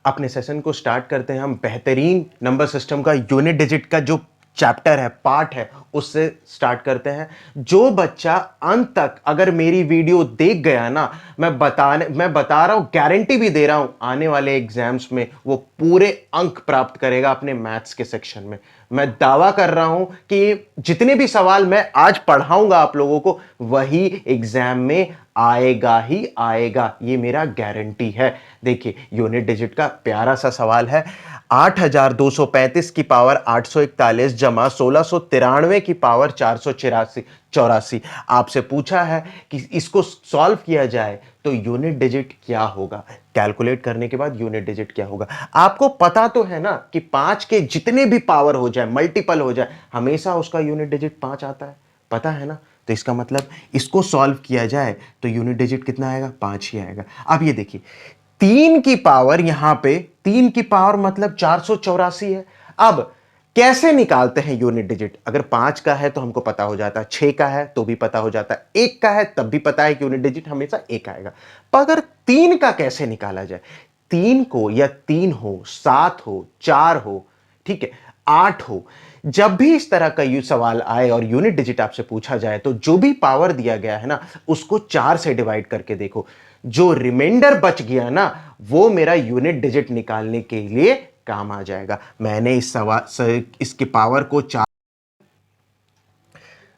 अपने सेशन को स्टार्ट करते हैं हम बेहतरीन नंबर सिस्टम का यूनिट डिजिट का जो चैप्टर है, पार्ट है, उससे स्टार्ट करते हैं। जो बच्चा अंत तक अगर मेरी वीडियो देख गया ना, मैं बता रहा हूं, गारंटी भी दे रहा हूं, आने वाले एग्जाम्स में वो पूरे अंक प्राप्त करेगा अपने मैथ्स के सेक्शन में। मैं दावा कर रहा हूं कि जितने भी सवाल मैं आज पढ़ाऊंगा आप लोगों को, वही एग्जाम में आएगा ही आएगा, ये मेरा गारंटी है। देखिए, यूनिट डिजिट का प्यारा सा सवाल है। 8235 की पावर 841 जमा 1693 की पावर 484 आपसे पूछा है कि इसको सॉल्व किया जाए तो यूनिट डिजिट क्या होगा। कैलकुलेट करने के बाद यूनिट डिजिट क्या होगा। आपको पता तो है ना कि 5 के जितने भी पावर हो जाए, मल्टीपल हो जाए, हमेशा उसका यूनिट डिजिट 5 आता है, पता है ना। तो इसका मतलब इसको सॉल्व किया जाए तो यूनिट डिजिट कितना आएगा, 5 ही आएगा। अब ये देखिए, 3 की पावर, यहां पे 3 की पावर मतलब 484 है। अब कैसे निकालते हैं यूनिट डिजिट। अगर 5 का है तो हमको पता हो जाता है, 6 का है तो भी पता हो जाता है, 1 का है तब भी पता है कि यूनिट डिजिट हमेशा 1 आएगा। पर अगर 3 का कैसे निकाला जाए। 3 को, या 3 हो, 7 हो, 4 हो, ठीक है, 8 हो, जब भी इस तरह का सवाल आए और यूनिट डिजिट आपसे पूछा जाए तो जो भी पावर दिया गया है ना, उसको 4 से डिवाइड करके देखो। जो रिमाइंडर बच गया ना, वो मेरा यूनिट डिजिट निकालने के लिए काम आ जाएगा। मैंने इसके पावर को 4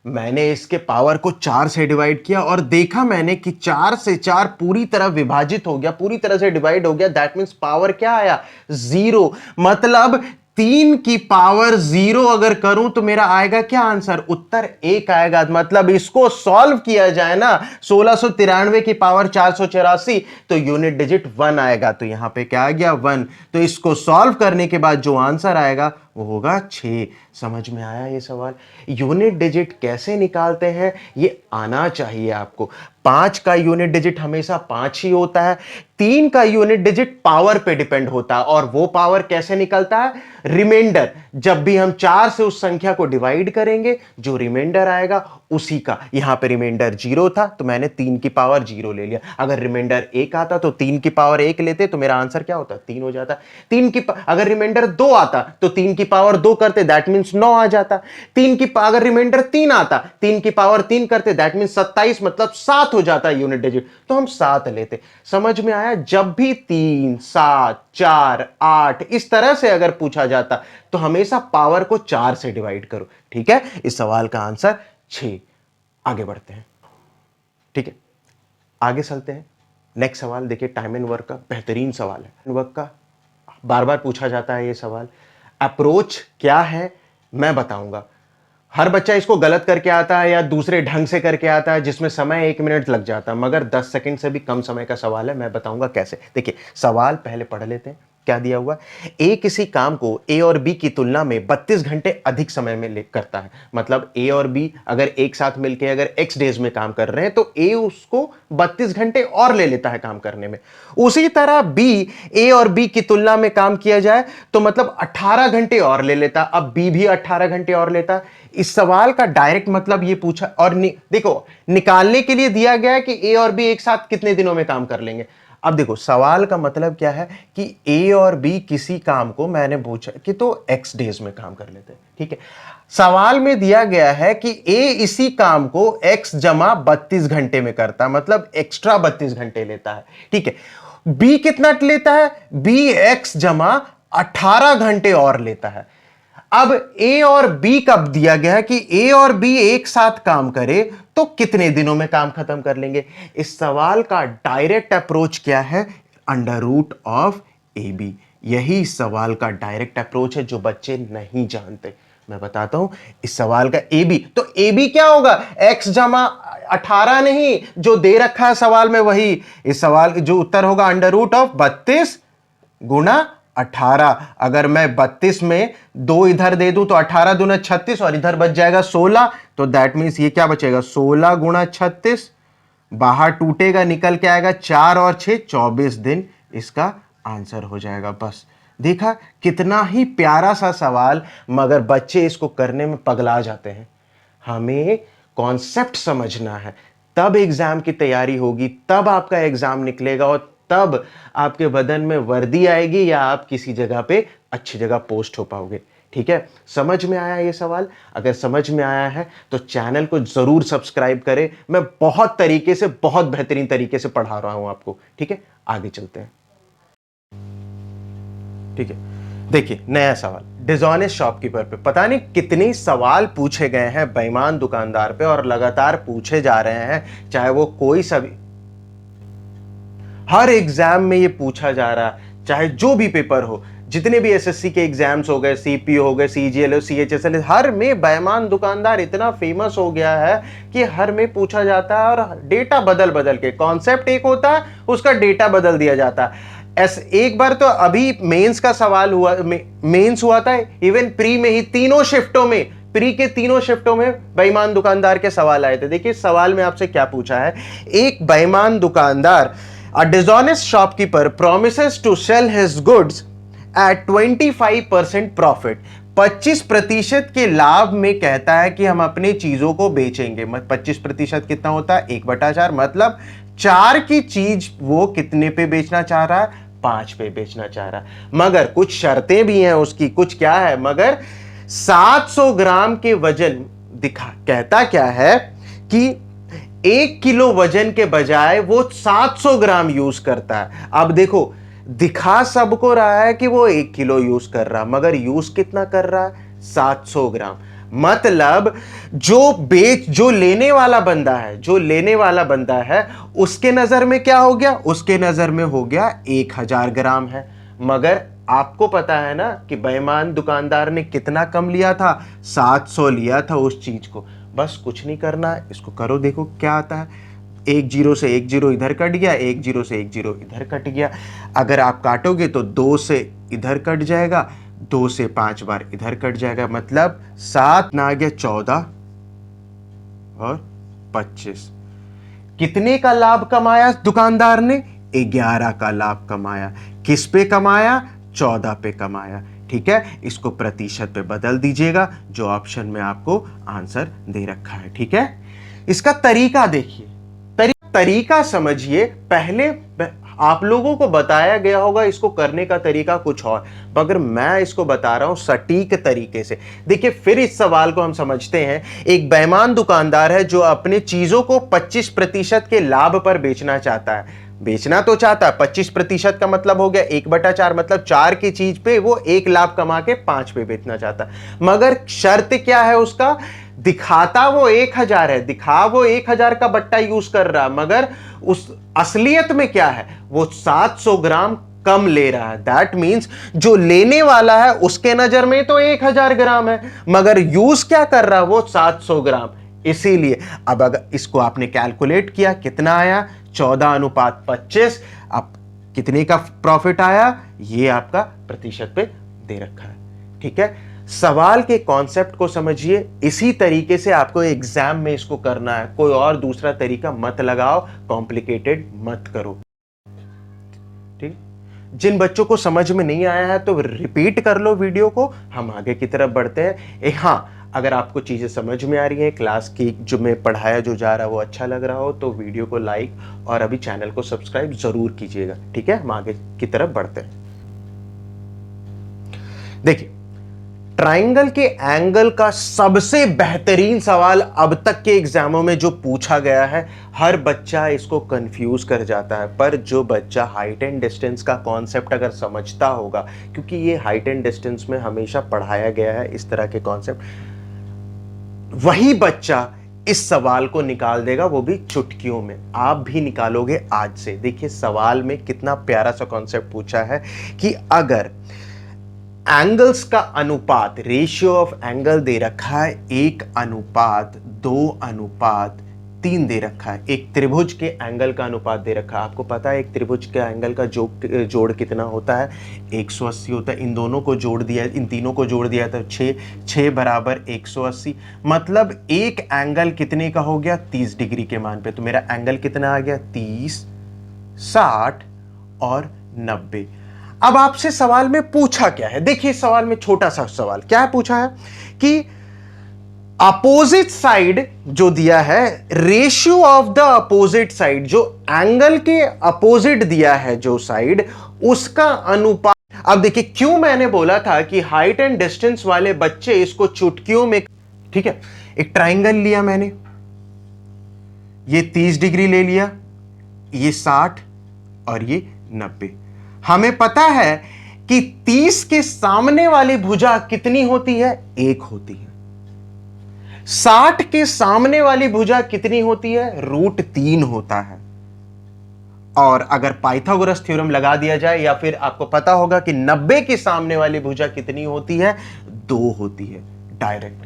मैंने इसके पावर को 4 से डिवाइड किया और देखा मैंने कि 4 से 4 पूरी तरह विभाजित हो गया, पूरी तरह से डिवाइड हो गया। दैट मींस पावर क्या आया, 0। मतलब 3 की पावर 0 अगर करूं तो मेरा आएगा क्या आंसर, उत्तर 1 आएगा। मतलब इसको सॉल्व किया जाए ना, 1693 की पावर 484, तो यूनिट डिजिट 1 आएगा। तो यहां पे क्या आ गया, 1। तो इसको सॉल्व करने के बाद जो आंसर आएगा वो होगा 6। समझ में आया ये सवाल। यूनिट डिजिट कैसे निकालते हैं ये आना चाहिए आपको। 5 का यूनिट डिजिट हमेशा 5 ही होता है। 3 का यूनिट डिजिट पावर पे डिपेंड होता है, और वो पावर कैसे निकलता है, रिमाइंडर। जब भी हम 4 से उस संख्या को डिवाइड करेंगे, जो रिमाइंडर आएगा उसी का। यहां पे रिमाइंडर 0 था तो मैंने 3 की पावर 0 ले लिया। अगर रिमाइंडर 1 आता तो 3 की पावर 1 लेते तो मेरा आंसर क्या होता, 3 हो जाता। अगर रिमाइंडर 2 आता तो 3 की पावर 2 करते, दैट मींस 9 आ जाता। अगर रिमाइंडर 3 आता, 3 की पावर 3 करते, दैट मींस 27, मतलब 7 हो जाता यूनिट डिजिट, तो हम 7 लेते। समझ में आया। जब भी 3, 7, 4, 8 इस तरह से अगर पूछा जाता तो हमेशा पावर को 4 से डिवाइड करो। ठीक है, इस सवाल का आंसर 6। आगे बढ़ते हैं, ठीक है, आगे चलते हैं। नेक्स्ट सवाल देखिए, टाइम एंड वर्क का बेहतरीन सवाल है। वर्क का बार बार पूछा जाता है ये सवाल। अप्रोच क्या है मैं बताऊंगा। हर बच्चा इसको गलत करके आता है या दूसरे ढंग से करके आता है, जिसमें समय 1 मिनट लग जाता है, मगर 10 सेकंड से भी कम समय का सवाल है। मैं बताऊंगा कैसे। देखिए, सवाल पहले पढ़ लेते हैं। क्या दिया हुआ, ए किसी काम को ए और बी की तुलना में 32 घंटे अधिक समय में करता है। मतलब ए और बी अगर एक साथ मिलकर अगर एक्स डेज में काम कर रहे हैं तो ए उसको 32 घंटे और ले लेता है काम करने में। उसी तरह बी, ए और बी की तुलना में काम किया जाए तो मतलब 18 घंटे और ले लेता। अब बी भी 18 घंटे और लेता। इस सवाल का डायरेक्ट मतलब ये पूछा, और देखो, निकालने के लिए दिया गया है कि ए और बी एक साथ कितने दिनों में काम कर लेंगे। अब देखो, सवाल का मतलब क्या है कि ए और बी किसी काम को मैंने पूछा कि तो एक्स डेज में काम कर लेते हैं। ठीक है, सवाल में दिया गया है कि ए इसी काम को एक्स जमा 32 घंटे में करता, मतलब एक्स्ट्रा 32 घंटे लेता है। ठीक है, बी कितना लेता है, बी एक्स जमा 18 घंटे और लेता है। अब ए और बी कब दिया गया है कि ए और बी एक साथ काम करे तो कितने दिनों में काम खत्म कर लेंगे। इस सवाल का डायरेक्ट अप्रोच क्या है, under root of A B. यही सवाल का डायरेक्ट अप्रोच है जो बच्चे नहीं जानते। मैं बताता हूं इस सवाल का ए बी। तो ए बी क्या होगा, एक्स जमा 18 नहीं, जो दे रखा है सवाल में वही। इस सवाल जो उत्तर होगा अंडर रूट ऑफ 32 गुना 18। अगर मैं 32 में 2 इधर दे दूं तो 18 दूना 36 और इधर बच जाएगा 16। तो दैट मींस ये क्या बचेगा, 16 गुना 36, बाहर टूटेगा, निकल के आएगा 4 और 6 24 दिन। इसका आंसर हो जाएगा। बस देखा, कितना ही प्यारा सा सवाल, मगर बच्चे इसको करने में पगला जाते हैं। हमें कॉन्सेप्ट समझना है, तब एग्जाम की तैयारी होगी, तब आपका एग्जाम निकलेगा और तब आपके बदन में वर्दी आएगी या आप किसी जगह पे अच्छी जगह पोस्ट हो पाओगे। ठीक है, समझ में आया ये सवाल? अगर समझ में आया है तो चैनल को जरूर सब्सक्राइब करें। मैं बहुत तरीके से, बहुत बेहतरीन तरीके से पढ़ा रहा हूं आपको। ठीक है, आगे चलते हैं। ठीक है, देखिए नया सवाल, डिसऑनेस्ट शॉपकीपर पे पता नहीं कितने सवाल पूछे गए हैं बेईमान दुकानदार पे, और लगातार पूछे जा रहे हैं, चाहे वो कोई सा भी, हर एग्जाम में ये पूछा जा रहा है, चाहे जो भी पेपर हो, जितने भी एसएससी के एग्जाम्स हो गए, सीपीओ हो गए, सीजीएल हो, सीएचएसएल, हर में बेईमान दुकानदार इतना फेमस हो गया है कि हर में पूछा जाता है और डेटा बदल बदल के, कॉन्सेप्ट एक होता है उसका डेटा बदल दिया जाता है। एक बार तो अभी मेंस का सवाल हुआ, मेंस हुआ था, इवन प्री में ही तीनों शिफ्टों में, प्री के तीनों शिफ्टों में बेईमान दुकानदार के सवाल आए थे। देखिए सवाल में आपसे क्या पूछा है, एक बेईमान दुकानदार, a dishonest shopkeeper promises to sell his goods at 25% profit, 25% के लाभ में कहता है कि हम अपनी चीजों को बेचेंगे। 25% कितना होता है, 1/4, मतलब 4 की चीज वो कितने पे बेचना चाह रहा है, 5 पे बेचना चाह रहा है। मगर कुछ शर्तें भी हैं उसकी, कुछ क्या है, मगर 700 ग्राम के वजन दिखा, कहता क्या है कि 1 किलो वजन के बजाय वो 700 ग्राम यूज करता है। अब देखो, दिखा सबको रहा है कि वो 1 किलो यूज कर रहा, मगर यूज कितना कर रहा है, 700 ग्राम। मतलब जो लेने वाला बंदा है, जो लेने वाला बंदा है, उसके नजर में क्या हो गया, उसके नजर में हो गया 1000 ग्राम है। मगर आपको पता है ना कि बेईमान दुकानदार ने कितना कम लिया था, 700 लिया था उस चीज को। बस कुछ नहीं करना है, इसको करो, देखो क्या आता है, 1 0 से 1 0 इधर कट गया, 1 0 से 1 0 इधर कट गया। अगर आप काटोगे तो 2 से इधर कट जाएगा, 2 से 5 बार इधर कट जाएगा, मतलब 7 ना आ गया 14 और 25। कितने का लाभ कमाया दुकानदार ने, 11 का लाभ कमाया। किस पे कमाया, 14 पे कमाया। ठीक है, इसको प्रतिशत पे बदल दीजिएगा, जो ऑप्शन में आपको आंसर दे रखा है। ठीक है, इसका तरीका देखिए, तरीका समझिए। पहले आप लोगों को बताया गया होगा इसको करने का तरीका कुछ और, मगर मैं इसको बता रहा हूं सटीक तरीके से। देखिए फिर इस सवाल को हम समझते हैं। एक बेईमान दुकानदार है जो अपनी चीजों को 25% के लाभ पर बेचना चाहता है। बेचना तो चाहता है, 25% का मतलब हो गया 1/4, मतलब 4 की चीज पे वो 1 लाभ कमा के 5 पे बेचना चाहता है। मगर शर्त क्या है उसका, दिखाता वो 1000 है, दिखा वो 1000 का बट्टा यूज कर रहा, मगर उस असलियत में क्या है, वो 700 ग्राम कम ले रहा है। दैट मींस जो लेने वाला है उसके नजर में तो 1000 ग्राम है, मगर यूज क्या कर रहा है, वो 700 ग्राम। इसीलिए अब अगर इसको आपने कैलकुलेट किया, कितना आया, 14:25। अब कितने का प्रॉफिट आया, ये आपका प्रतिशत पे दे रखा है। ठीक है, सवाल के कॉन्सेप्ट को समझिए, इसी तरीके से आपको एग्जाम में इसको करना है, कोई और दूसरा तरीका मत लगाओ, कॉम्प्लिकेटेड मत करो। ठीक, जिन बच्चों को समझ में नहीं आया है तो रिपीट कर लो वीडियो को, हम आगे की तरफ बढ़ते हैं। हाँ, अगर आपको चीजें समझ में आ रही हैं, क्लास की जो मैं पढ़ाया जो जा रहा है वो अच्छा लग रहा हो, तो वीडियो को लाइक और अभी चैनल को सब्सक्राइब जरूर कीजिएगा। ठीक है, हम आगे की तरफ बढ़ते हैं। देखिए, ट्राइंगल के एंगल का सबसे बेहतरीन सवाल अब तक के एग्जामों में जो पूछा गया है, हर बच्चा इसको कंफ्यूज कर जाता है। पर जो बच्चा हाइट एंड डिस्टेंस का कॉन्सेप्ट अगर समझता होगा, क्योंकि ये हाइट एंड डिस्टेंस में हमेशा पढ़ाया गया है इस तरह के कॉन्सेप्ट, वही बच्चा इस सवाल को निकाल देगा, वो भी चुटकियों में। आप भी निकालोगे आज से। देखिए सवाल में कितना प्यारा सा कॉन्सेप्ट पूछा है कि अगर एंगल्स का अनुपात, रेशियो ऑफ एंगल दे रखा है 1:2:3 दे रखा है। एक त्रिभुज के एंगल का अनुपात दे रखा है। आपको पता है एक त्रिभुज के एंगल का जोड़ कितना होता है, 180 होता है। इन दोनों को जोड़ दिया, इन तीनों को जोड़ दिया तो 6 बराबर 180, मतलब एक एंगल कितने का हो गया, 30 डिग्री के मान पे। तो मेरा एंगल कितना आ गया, 30, 60 और 90। अब आपसे सवाल में पूछा क्या है, देखिए सवाल में छोटा सा सवाल क्या है पूछा है कि अपोजिट साइड जो दिया है, ratio of the opposite side, जो एंगल के अपोजिट दिया है जो साइड, उसका अनुपात। अब देखिए क्यों मैंने बोला था कि हाइट एंड डिस्टेंस वाले बच्चे इसको चुटकियों में, ठीक है, एक ट्राइंगल लिया मैंने, ये 30 डिग्री ले लिया, ये 60 और ये 90। हमें पता है कि 30 के सामने वाली भुजा कितनी होती है? 1 होती है। 60 के सामने वाली भुजा कितनी होती है? √3 होता है। और अगर पाइथागोरस थ्योरम लगा दिया जाए, या फिर आपको पता होगा कि 90 के सामने वाली भुजा कितनी होती है? 2 होती है, डायरेक्ट।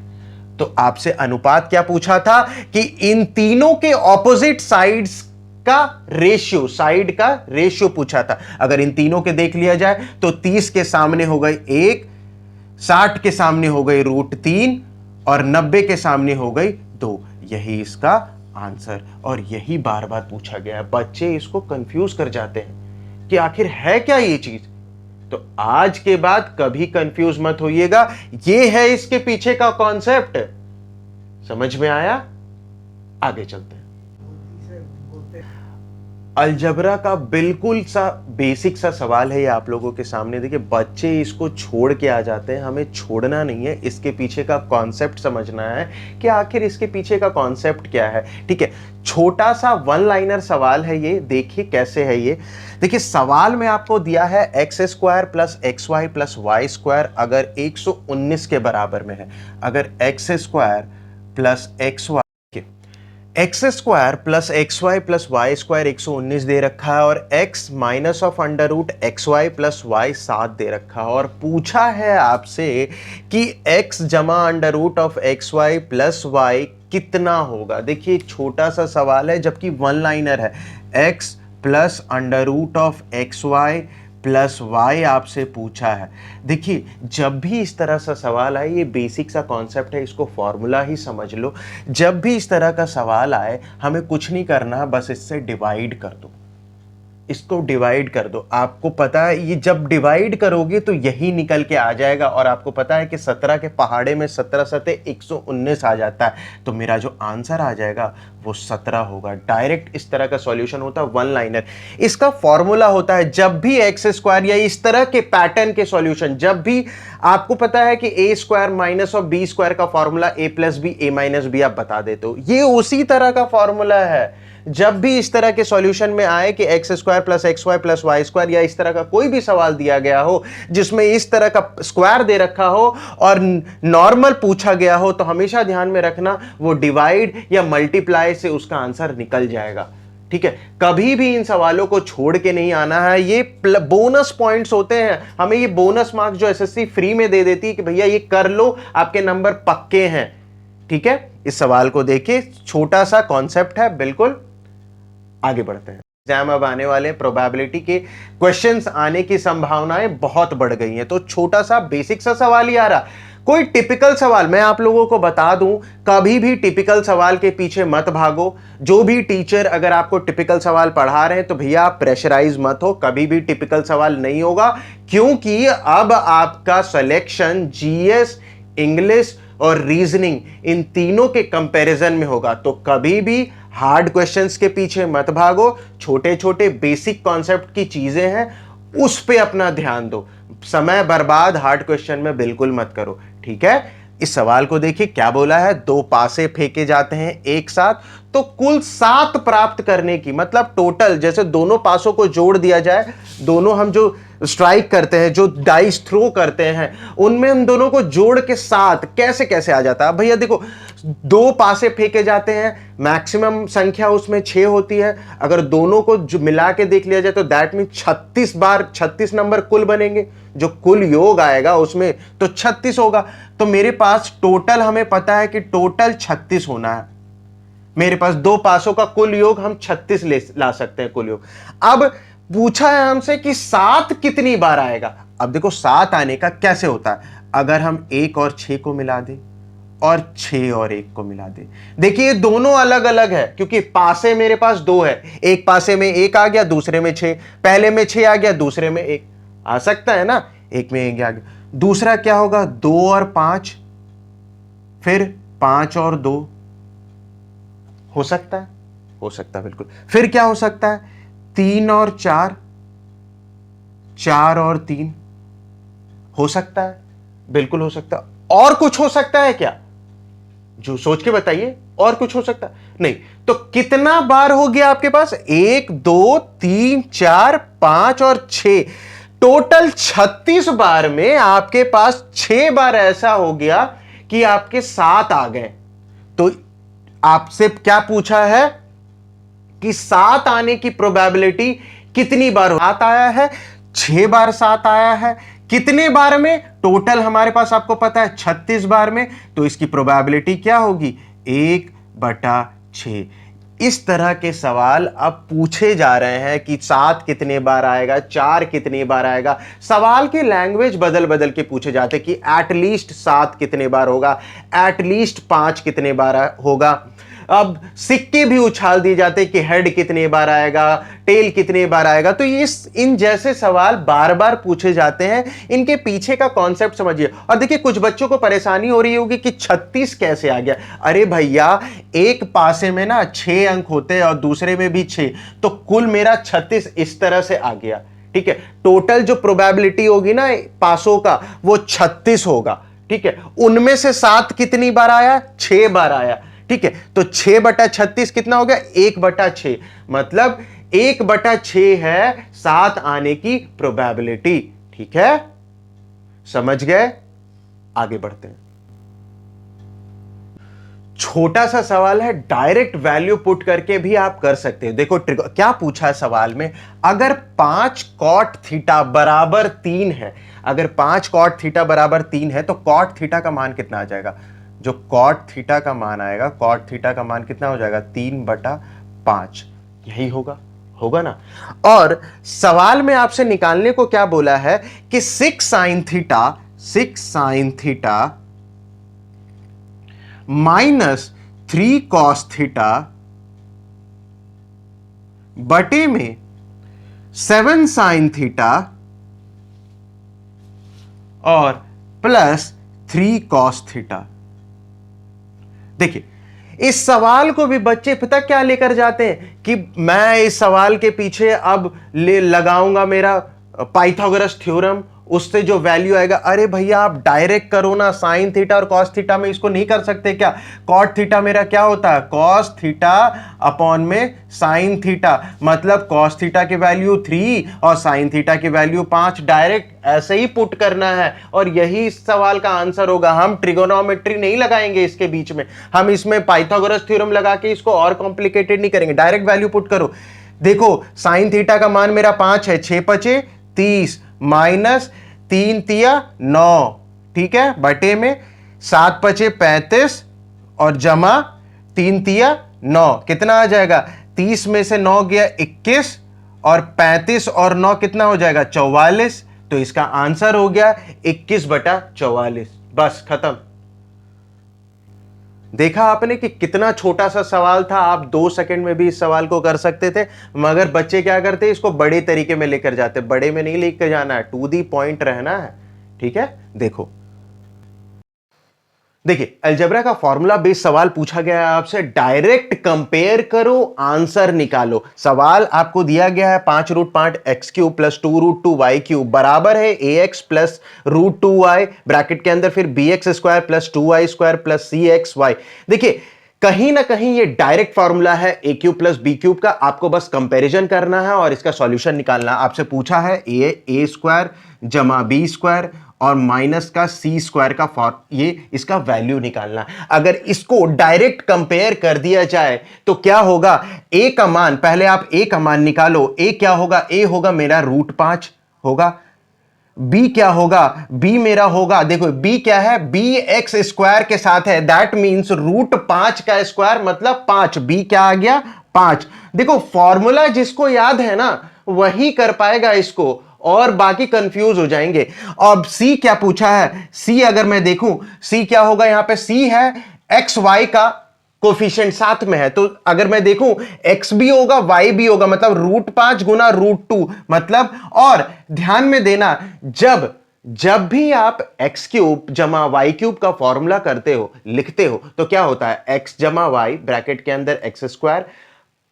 तो आपसे अनुपात क्या पूछा था कि इन तीनों के ऑपोजिट साइड्स का रेशियो, साइड का रेशियो पूछा था। अगर इन तीनों के देख लिया जाए तो 30 के सामने हो गई 1, 60 के सामने हो गई √3 और 90 के सामने हो गई 2। यही इसका आंसर, और यही बार बार पूछा गया है। बच्चे इसको कंफ्यूज कर जाते हैं कि आखिर है क्या ये चीज। तो आज के बाद कभी कंफ्यूज मत होइएगा, ये है इसके पीछे का कॉन्सेप्ट। समझ में आया? आगे चलते हैं। अलजबरा का बिल्कुल सा बेसिक सा सवाल है ये आप लोगों के सामने। देखिए बच्चे इसको छोड़ के आ जाते हैं, हमें छोड़ना नहीं है, इसके पीछे का कॉन्सेप्ट समझना है कि आखिर इसके पीछे का कॉन्सेप्ट क्या है। ठीक है, छोटा सा वन लाइनर सवाल है ये, देखिए कैसे है ये। देखिए सवाल में आपको दिया है x² + xy + y², अगर 119 के बराबर में है। अगर x² + xy, x² + xy + y² 119 दे रखा है, और x -√xy + y 7 दे रखा है, और पूछा है आपसे कि x जमा √xy + y कितना होगा। देखिए छोटा सा सवाल है जबकि वन लाइनर है। x +√xy + y आपसे पूछा है। देखिए जब भी इस तरह सा सवाल आए, ये बेसिक सा कॉन्सेप्ट है, इसको फॉर्मूला ही समझ लो। जब भी इस तरह का सवाल आए हमें कुछ नहीं करना, बस इससे डिवाइड कर दो, इसको डिवाइड कर दो। आपको पता है ये जब डिवाइड करोगे तो यही निकल के आ जाएगा, और आपको पता है कि 17 के पहाड़े में 17 सते 119 आ जाता है, तो मेरा जो आंसर आ जाएगा वो 17 होगा। डायरेक्ट इस तरह का सॉल्यूशन होता है, वन लाइनर। इसका फॉर्मूला होता है जब भी x² या इस तरह के पैटर्न के सॉल्यूशन, जब भी आपको पता है कि a² - b² का formula a + b a - b आप बता देते हो, ये उसी तरह का फॉर्मूला है। जब भी इस तरह के सॉल्यूशन में आए कि x² + xy + y² या इस तरह का कोई भी सवाल दिया गया हो जिसमें इस तरह का स्क्वायर दे रखा हो और नॉर्मल पूछा गया हो, तो हमेशा ध्यान में रखना वो डिवाइड या मल्टीप्लाई से उसका आंसर निकल जाएगा। ठीक है, कभी भी इन सवालों को छोड़ के नहीं आना है। ये बोनस पॉइंट्स होते हैं, हमें ये बोनस मार्क्स जो एसएससी फ्री में दे देती है कि भैया ये कर लो, आपके नंबर पक्के हैं। ठीक है, इस सवाल को देखिए, छोटा सा कॉन्सेप्ट है बिल्कुल। आगे बढ़ते हैं। एग्जाम अब आने वाले, प्रोबेबिलिटी के क्वेश्चंस आने की संभावनाएं बहुत बढ़ गई हैं, तो छोटा सा बेसिक सा सवाल ही आ रहा। कोई टिपिकल सवाल मैं आप लोगों को बता दूं, कभी भी टिपिकल सवाल के पीछे मत भागो। जो भी टीचर अगर आपको टिपिकल सवाल पढ़ा रहे हैं तो भैया आप प्रेशराइज मत हो, कभी भी टिपिकल सवाल नहीं होगा, क्योंकि अब आपका सिलेक्शन जीएस, इंग्लिश और रीजनिंग इन तीनों के कंपैरिजन में होगा। तो कभी भी हार्ड क्वेश्चंस के पीछे मत भागो, छोटे छोटे बेसिक कॉन्सेप्ट की चीजें हैं उस पे अपना ध्यान दो, समय बर्बाद हार्ड क्वेश्चन में बिल्कुल मत करो। ठीक है, इस सवाल को देखिए क्या बोला है, 2 पासे फेंके जाते हैं एक साथ, तो कुल 7 प्राप्त करने की, मतलब टोटल जैसे दोनों पासों को जोड़ दिया जाए, दोनों हम जो स्ट्राइक करते हैं, जो डाइस थ्रो करते हैं, उनमें हम दोनों को जोड़ के 7 कैसे कैसे आ जाता है भैया। देखो 2 पासे फेंके जाते हैं, मैक्सिमम संख्या उसमें 6 होती है, अगर दोनों को जो मिला के देख लिया जाए तो दैट मीन 36 बार 36 नंबर कुल बनेंगे, जो कुल योग आएगा उसमें तो 36 होगा। तो मेरे पास टोटल, हमें पता है कि टोटल 36 होना है, मेरे पास 2 पासों का कुल योग हम 36 ला सकते हैं कुल योग। अब पूछा है हमसे कि 7 कितनी बार आएगा। अब देखो 7 आने का कैसे होता है, अगर हम 1 और 6 को मिला दें और 6 और 1 को मिला दें। देखिए दोनों अलग अलग है क्योंकि पासे मेरे पास 2 है, एक पासे में 1 आ गया, दूसरे में 6, पहले में 6 आ गया, दूसरे में 1 आ सकता है ना, एक में 1 आ गया। दूसरा क्या होगा, 2 और 5, फिर 5 और 2 हो सकता है, हो सकता है बिल्कुल। फिर क्या हो सकता है? 3 और 4, 4 और 3 हो सकता है, बिल्कुल हो सकता है। और कुछ हो सकता है क्या? जो सोच के बताइए, और कुछ हो सकता है? नहीं। तो कितना बार हो गया आपके पास? 1 2 3 4 5 और 6, टोटल 36 बार में आपके पास 6 बार ऐसा हो गया कि आपके 7 आ गए। तो आपसे क्या पूछा है कि 7 आने की प्रोबेबिलिटी कितनी बार? 7 आया है, 6 बार 7 आया है। कितने बार में? टोटल हमारे पास आपको पता है 36 बार में। तो इसकी प्रोबेबिलिटी क्या होगी? 1/6। इस तरह के सवाल अब पूछे जा रहे हैं कि 7 कितने बार आएगा, 4 कितने बार आएगा। सवाल की लैंग्वेज बदल बदल के पूछे जाते कि एटलीस्ट 7 कितने बार होगा, एटलीस्ट 5 कितने बार होगा। अब सिक्के भी उछाल दिए जाते कि हेड कितने बार आएगा, टेल कितने बार आएगा। तो इन जैसे सवाल बार बार पूछे जाते हैं। इनके पीछे का कॉन्सेप्ट समझिए। और देखिए, कुछ बच्चों को परेशानी हो रही होगी कि 36 कैसे आ गया। अरे भैया, एक पासे में ना 6 अंक होते हैं और दूसरे में भी 6, तो कुल मेरा 36 इस तरह से आ गया। ठीक है, टोटल जो प्रोबेबिलिटी होगी ना पासों का, वो 36 होगा। ठीक है, उनमें से 7 कितनी बार आया? 6 बार आया। ठीक है, तो 6/36 कितना हो गया? 1/6। मतलब 1/6 है 7 आने की प्रोबेबिलिटी। ठीक है, समझ गए? आगे बढ़ते हैं। छोटा सा सवाल है, डायरेक्ट वैल्यू पुट करके भी आप कर सकते हैं। देखो क्या पूछा है सवाल में, अगर 5 cot थीटा बराबर 3 है, अगर 5 cot थीटा बराबर 3 है, तो cot थीटा का मान कितना आ जाएगा? जो cot थीटा का मान आएगा, cot थीटा का मान कितना हो जाएगा? 3/5। यही होगा, होगा ना। और सवाल में आपसे निकालने को क्या बोला है कि 6 sin theta, 6 sin theta -3 cos theta बटे में 7 sin थीटा और +3 cos थीटा। देखिए, इस सवाल को भी बच्चे पता क्या लेकर जाते हैं कि मैं इस सवाल के पीछे अब ले लगाऊंगा मेरा पाइथागोरस थ्योरम, उससे जो वैल्यू आएगा। अरे भैया, आप डायरेक्ट करो ना। साइन थीटा और कॉस थीटा में इसको नहीं कर सकते क्या? कॉट थीटा मेरा क्या होता है? कॉस थीटा अपॉन में साइन थीटा। मतलब कॉस थीटा की वैल्यू 3 और साइन थीटा की वैल्यू 5। डायरेक्ट ऐसे ही पुट करना है और यही इस सवाल का आंसर होगा। हम ट्रिगोनोमेट्री नहीं लगाएंगे इसके बीच में, हम इसमें पाइथागोरस थ्योरम लगा के इसको और कॉम्प्लिकेटेड नहीं करेंगे। डायरेक्ट वैल्यू पुट करो। देखो, साइन थीटा का मान मेरा 5 है, 6×5 = 30 -3×3 = 9। ठीक है, बटे में 7×5 = 35 और जमा 3×3 = 9। कितना आ जाएगा? 30 में से 9 गया 21 और 35 और 9 कितना हो जाएगा? 44। तो इसका आंसर हो गया 21/44। बस खत्म। देखा आपने कि कितना छोटा सा सवाल था। आप 2 सेकंड में भी इस सवाल को कर सकते थे, मगर बच्चे क्या करते, इसको बड़े तरीके में लेकर जाते। बड़े में नहीं लेकर जाना है, टू दी पॉइंट रहना है। ठीक है, देखो देखिए, अलजेब्रा का फॉर्मूला बेस्ड सवाल पूछा गया है आपसे। डायरेक्ट कंपेयर करो, आंसर निकालो। सवाल आपको दिया गया है 5√5x³ + 2√2y³ बराबर है ax + √2y, ब्रैकेट के अंदर फिर bx² + 2y² + cxy। देखिए, कहीं ना कहीं ये डायरेक्ट फॉर्मूला है a³ + b³ का। आपको बस कंपैरिजन करना है और इसका सॉल्यूशन निकालना है। आपसे पूछा है a² जमा b² और माइनस का c² का ये इसका वैल्यू निकालना है। अगर इसको डायरेक्ट कंपेयर कर दिया जाए तो क्या होगा? a का मान, पहले आप a का मान निकालो। a क्या होगा? a होगा मेरा √5 होगा। b क्या होगा? b मेरा होगा, देखो b क्या है? bx² के साथ है, दैट मींस √5 का स्क्वायर मतलब 5। b क्या आ गया? 5। देखो, फॉर्मूला जिसको याद है ना वही कर पाएगा इसको, और बाकी कंफ्यूज हो जाएंगे। अब c क्या पूछा है? c अगर मैं देखूं, c क्या होगा? यहां पे c है एक्स वाई का कोफिशिएंट साथ में है, तो अगर मैं देखूं x भी होगा y भी होगा, मतलब √5 × √2 मतलब। और ध्यान में देना, जब जब भी आप एक्स क्यूब जमा वाई क्यूब का फॉर्मूला करते हो, लिखते हो, तो क्या होता है, एक्स जमा वाई ब्रैकेट के अंदर X square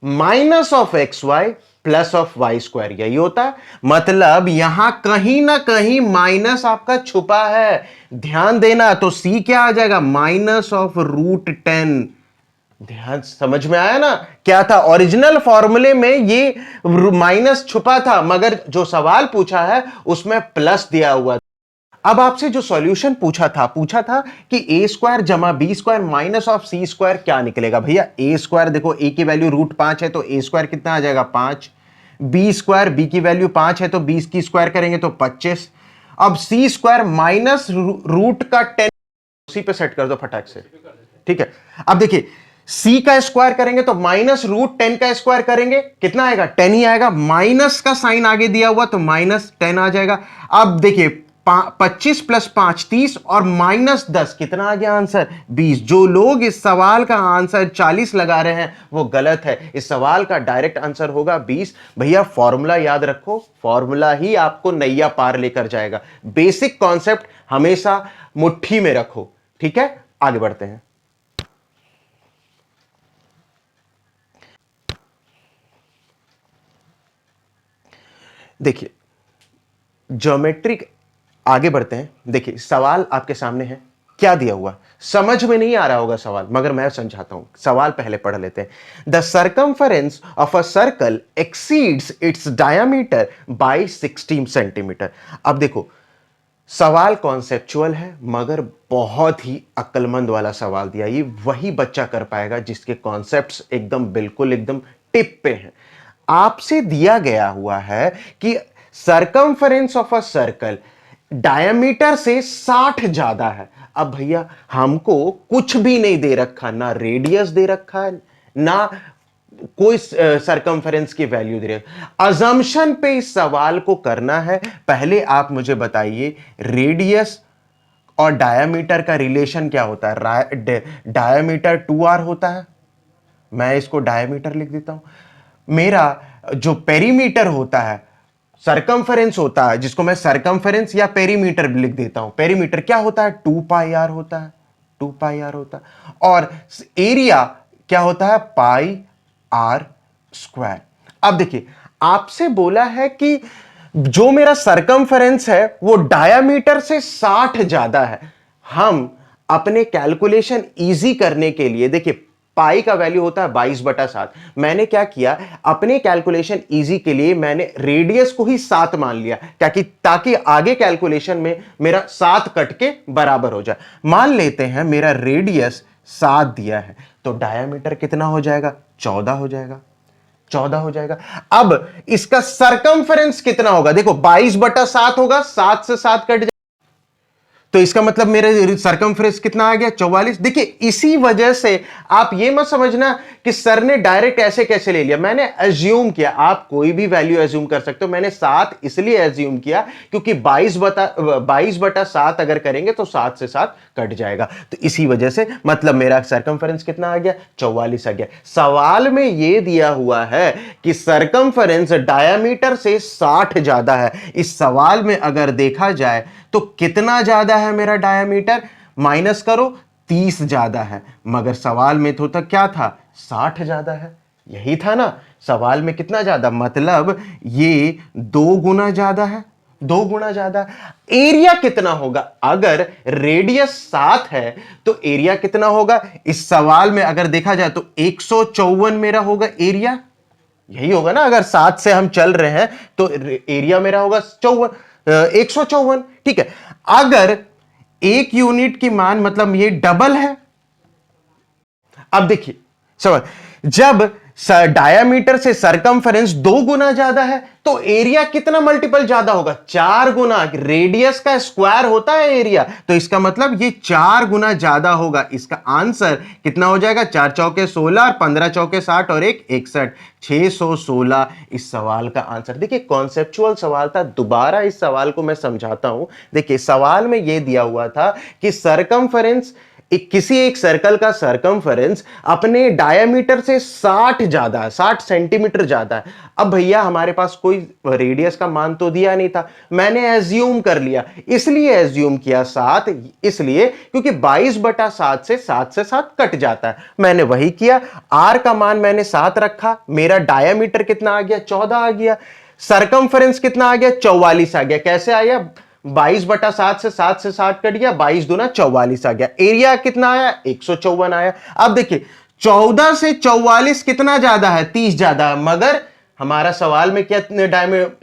minus of X Y plus of Y square, यही होता है। मतलब यहां कहीं ना कहीं माइनस आपका छुपा है, ध्यान देना। तो सी क्या आ जाएगा, माइनस ऑफ √10। ध्यान, समझ में आया ना, क्या था ओरिजिनल फॉर्मूले में ये माइनस छुपा था, मगर जो सवाल पूछा है उसमें प्लस दिया हुआ। अब आपसे जो सॉल्यूशन पूछा था कि ए स्क्वायर जमा B square minus of C square क्या निकलेगा। भैया ए स्क्वायर देखो, ए की वैल्यू √5 है तो ए स्क्वायर कितना आ जाएगा 5। बी स्क्वायर, बी की वैल्यू 5 है तो 20 की स्क्वायर करेंगे तो 25। अब सी स्क्वायर माइनस रूट का 10 उसी पे सेट कर दो फटाक से, ठीक है। अब देखिए सी का स्क्वायर करेंगे तो -√10 का स्क्वायर करेंगे कितना आएगा, 10 ही आएगा। माइनस का साइन आगे दिया हुआ तो -10 आ जाएगा। अब देखिए 25 + 5 30 और -10 कितना आ गया आंसर, 20। जो लोग इस सवाल का आंसर 40 लगा रहे हैं वो गलत है। इस सवाल का डायरेक्ट आंसर होगा 20। भैया फॉर्मूला याद रखो, फॉर्मूला ही आपको नैया पार लेकर जाएगा। बेसिक कॉन्सेप्ट हमेशा मुट्ठी में रखो, ठीक है। आगे बढ़ते हैं। देखिए ज्योमेट्रिक, आगे बढ़ते हैं। देखिए सवाल आपके सामने है, क्या दिया हुआ, समझ में नहीं आ रहा होगा सवाल, मगर मैं समझाता हूं। सवाल पहले पढ़ लेते हैं। The circumference of a circle exceeds its diameter by 16 centimetre. अब देखो सवाल कॉन्सेप्चुअल है मगर बहुत ही अक्लमंद वाला सवाल दिया। ये वही बच्चा कर पाएगा जिसके कॉन्सेप्ट्स एकदम बिल्कुल एकदम टिप पे हैं। आपसे दिया गया हुआ है कि circumference of a circle diameter से 60 ज्यादा है। अब भैया हमको कुछ भी नहीं दे रखा, ना रेडियस दे रखा है, ना कोई सरकमफरेंस की वैल्यू दे रहे। अजम्पशन पे इस सवाल को करना है। पहले आप मुझे बताइए रेडियस और डायमीटर का रिलेशन क्या होता है। डायमीटर 2r होता है, मैं इसको डायमीटर लिख देता हूं। मेरा जो पेरीमीटर होता है, सरकमफरेंस होता है, जिसको मैं सरकमफरेंस या पेरीमीटर लिख देता हूं। पेरीमीटर क्या होता है, 2πr होता है, 2πr होता है। और एरिया क्या होता है, πr²। अब देखिए आपसे बोला है कि जो मेरा सरकमफरेंस है वो डायामीटर से 60 ज्यादा है। हम अपने कैलकुलेशन इजी करने के लिए, देखिए पाई का वैल्यू होता है 22/7। मैंने क्या किया, अपने कैलकुलेशन इजी के लिए मैंने रेडियस को ही 7 मान लिया, क्या कि ताकि आगे कैलकुलेशन में मेरा 7 कट के बराबर हो जाए। मान लेते हैं मेरा रेडियस 7 दिया है तो डायामीटर कितना हो जाएगा, 14 हो जाएगा, 14 हो जाएगा। अब इसका सरकमफरेंस कितना होगा, देखो 22/7 होगा, 7 से 7 कट, तो इसका मतलब मेरे सरकमफ्रेंस कितना आ गया, 44। देखिए इसी वजह से आप ये मत समझना कि सर ने डायरेक्ट ऐसे कैसे ले लिया। मैंने एज्यूम किया, आप कोई भी वैल्यू एज्यूम कर सकते हो। मैंने 7 इसलिए एज्यूम किया क्योंकि 22/7 अगर करेंगे तो 7 से 7 कट जाएगा, तो इसी वजह से मतलब मेरा सरकमफ्रेंस कितना आ गया, 44 आ गया। सवाल में यह दिया हुआ है कि सरकमफ्रेंस डायमीटर से 60 ज्यादा है। इस सवाल में अगर देखा जाए तो कितना ज्यादा है मेरा डायमीटर, माइनस करो 30 ज्यादा है, मगर सवाल में तो तक क्या था, 60 ज्यादा है। यही था ना, सवाल में कितना ज्यादा, मतलब ये 2 गुना ज्यादा है, 2 गुना ज्यादा। एरिया कितना होगा, अगर रेडियस 7 है तो एरिया कितना होगा, इस सवाल में अगर देखा जाए तो 154 मेरा होगा एरिया, यही होगा ना। अगर 7 से हम चल रहे हैं तो एरिया मेरा होगा 154, ठीक है। अगर 1 यूनिट की मान, मतलब ये डबल है। अब देखिए सवाल, जब डायामीटर से सरकमफरेंस 2 गुना ज्यादा है तो एरिया कितना मल्टीपल ज्यादा होगा, 4 गुना। रेडियस का स्क्वायर होता है एरिया, तो इसका मतलब ये 4 गुना ज्यादा होगा। इसका आंसर कितना हो जाएगा, 4 चौके 16 और 15 चौके 60 और 1 61, 616 इस सवाल का आंसर। देखिए कॉन्सेप्चुअल सवाल था, दोबारा इस सवाल को मैं समझाता हूं। देखिए सवाल में यह दिया हुआ था कि सरकमफरेंस किसी एक सर्कल का सरकमफेरेंस अपने डायमीटर से 60 ज्यादा है, 60 सेंटीमीटर ज्यादा है। अब भैया हमारे पास कोई रेडियस का मान तो दिया नहीं था, मैंने एज्यूम कर लिया। इसलिए एज्यूम किया 7, इसलिए क्योंकि 22/7 से 7 कट जाता है, मैंने वही किया। आर का मान मैंने 7 रखा, मेरा डायमीटर कितना आ गया, 14 आ गया। सरकमफेरेंस कितना आ गया, 44 आ गया। कैसे आया, 22/7 से 60 कट गया, 22 दूना 44 आ गया। एरिया कितना आया, 154 आया। अब देखिए 14 से 44 कितना ज्यादा है, 30 ज्यादा है, मगर हमारा सवाल में क्या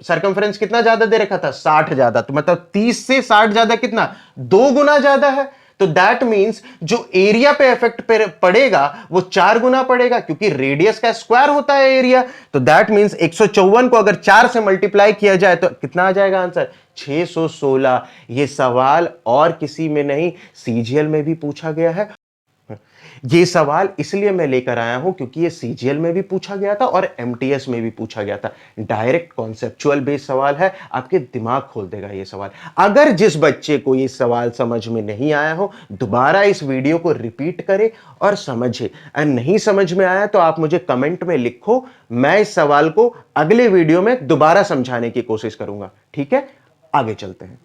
सरकमफ्रेंस कितना ज्यादा दे रखा था, 60 ज्यादा। तो मतलब 30 से 60 ज्यादा कितना, 2 गुना ज्यादा है। तो दैट मींस जो एरिया पे इफेक्ट पड़ेगा वो 4 गुना पड़ेगा, क्योंकि रेडियस का स्क्वायर होता है एरिया। तो दैट मींस 154 को अगर 4 से मल्टीप्लाई किया जाए तो कितना आ जाएगा आंसर, 616। ये सवाल और किसी में नहीं, सीजीएल में भी पूछा गया है। ये सवाल इसलिए मैं लेकर आया हूं क्योंकि ये सीजीएल में भी पूछा गया था और एमटीएस में भी पूछा गया था। डायरेक्ट कॉन्सेप्चुअल बेस्ड सवाल है, आपके दिमाग खोल देगा ये सवाल। अगर जिस बच्चे को ये सवाल समझ में नहीं आया हो, दोबारा इस वीडियो को रिपीट करे और समझे। नहीं समझ में आया तो आप मुझे कमेंट में लिखो, मैं इस सवाल को अगले वीडियो में दोबारा समझाने की कोशिश करूंगा। ठीक है, आगे चलते हैं।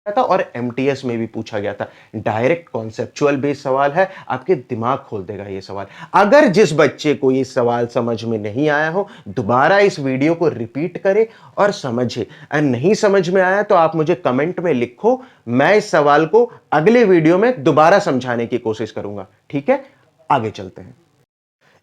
था और एमटीएस में भी पूछा गया था। डायरेक्ट कॉन्सेप्चुअल बेस्ड सवाल है, आपके दिमाग खोल देगा ये सवाल। अगर जिस बच्चे को ये सवाल समझ में नहीं आया हो, दोबारा इस वीडियो को रिपीट करे और समझे। नहीं समझ में आया तो आप मुझे कमेंट में लिखो, मैं इस सवाल को अगले वीडियो में दोबारा समझाने की कोशिश करूंगा। ठीक है, आगे चलते हैं।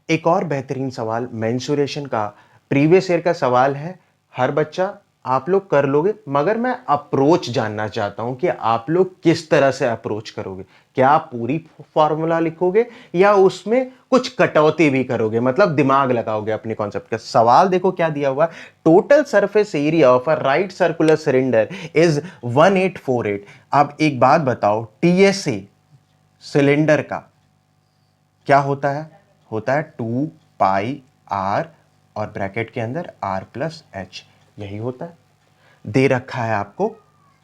एक और बेहतरीन सवाल मेंसुरेशन का प्रीवियस ईयर का सवाल है। हर बच्चा आप लोग कर लोगे, मगर मैं अप्रोच जानना चाहता हूं कि आप लोग किस तरह से अप्रोच करोगे। क्या आप पूरी फॉर्मूला लिखोगे या उसमें कुछ कटौती भी करोगे, मतलब दिमाग लगाओगे अपने कॉन्सेप्ट का। सवाल देखो क्या दिया हुआ, total surface area of a right circular cylinder is 1848। अब एक बात बताओ, टीएसए सिलेंडर का क्या होता है 2 पाई आर और ब्रैकेट के अंदर r प्लस एच, यही होता है। दे रखा है आपको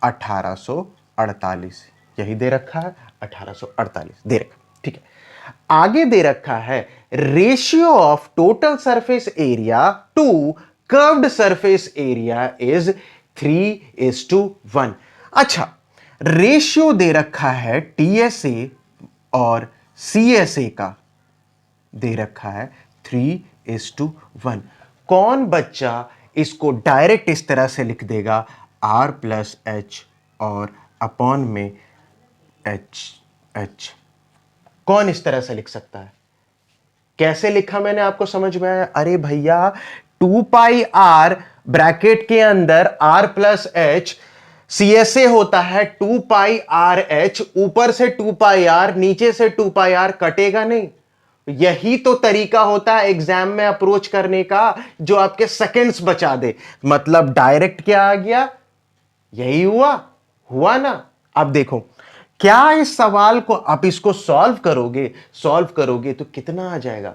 1848, यही दे रखा है 1848 दे रखा, ठीक है। आगे दे रखा है ratio of total surface area to curved surface area is 3:1। अच्छा, रेशियो दे रखा है टीएसए और सीएसए का, दे रखा है 3:1। कौन बच्चा इसको डायरेक्ट इस तरह से लिख देगा, R प्लस एच और अपॉन में एच। कौन इस तरह से लिख सकता है? कैसे लिखा मैंने, आपको समझ में आया? अरे भैया 2 पाई आर ब्रैकेट के अंदर R प्लस एच, सीएसए होता है 2 पाई आर एच, ऊपर से 2 पाई आर, नीचे से 2 पाई आर, कटेगा नहीं। यही तो तरीका होता है एग्जाम में अप्रोच करने का, जो आपके सेकंड्स बचा दे। मतलब डायरेक्ट क्या आ गया, यही हुआ ना। अब देखो क्या इस सवाल को आप इसको सॉल्व करोगे तो कितना आ जाएगा,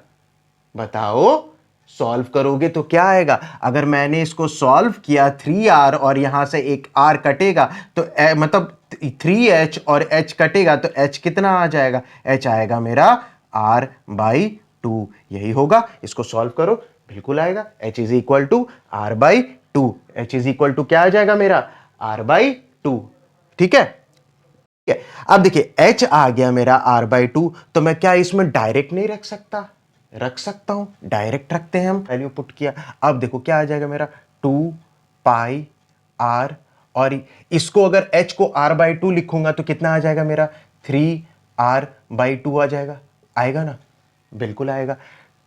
बताओ। सॉल्व करोगे तो क्या आएगा, अगर मैंने इसको सॉल्व किया 3r और यहां से एक r कटेगा तो मतलब 3h और h कटेगा तो h कितना आ जाएगा, h आएगा मेरा r/2, यही होगा। इसको सॉल्व करो, बिल्कुल आएगा। h is equal to r/2, h is equal to क्या आ जाएगा मेरा, r/2। ठीक है, अब देखिए h आ गया मेरा r/2, तो मैं क्या इसमें डायरेक्ट नहीं रख सकता हूं, डायरेक्ट रखते हैं हम। वैल्यू पुट किया, अब देखो क्या आ जाएगा मेरा 2 पाई r, और इसको अगर h को r/2 लिखूंगा तो कितना आ जाएगा मेरा 3r/2 आ जाएगा, आएगा ना, बिल्कुल आएगा।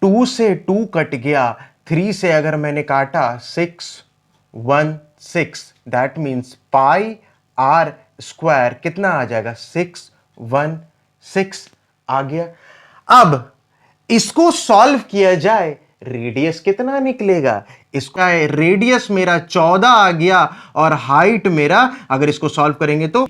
2 से 2 कट गया, 3 से अगर मैंने काटा 616, that means pi are square कितना आ जाएगा 616 आ गया। अब इसको सॉल्व किया जाए, रेडियस कितना निकलेगा, इसका रेडियस मेरा 14 आ गया और हाइट मेरा, अगर इसको सॉल्व करेंगे तो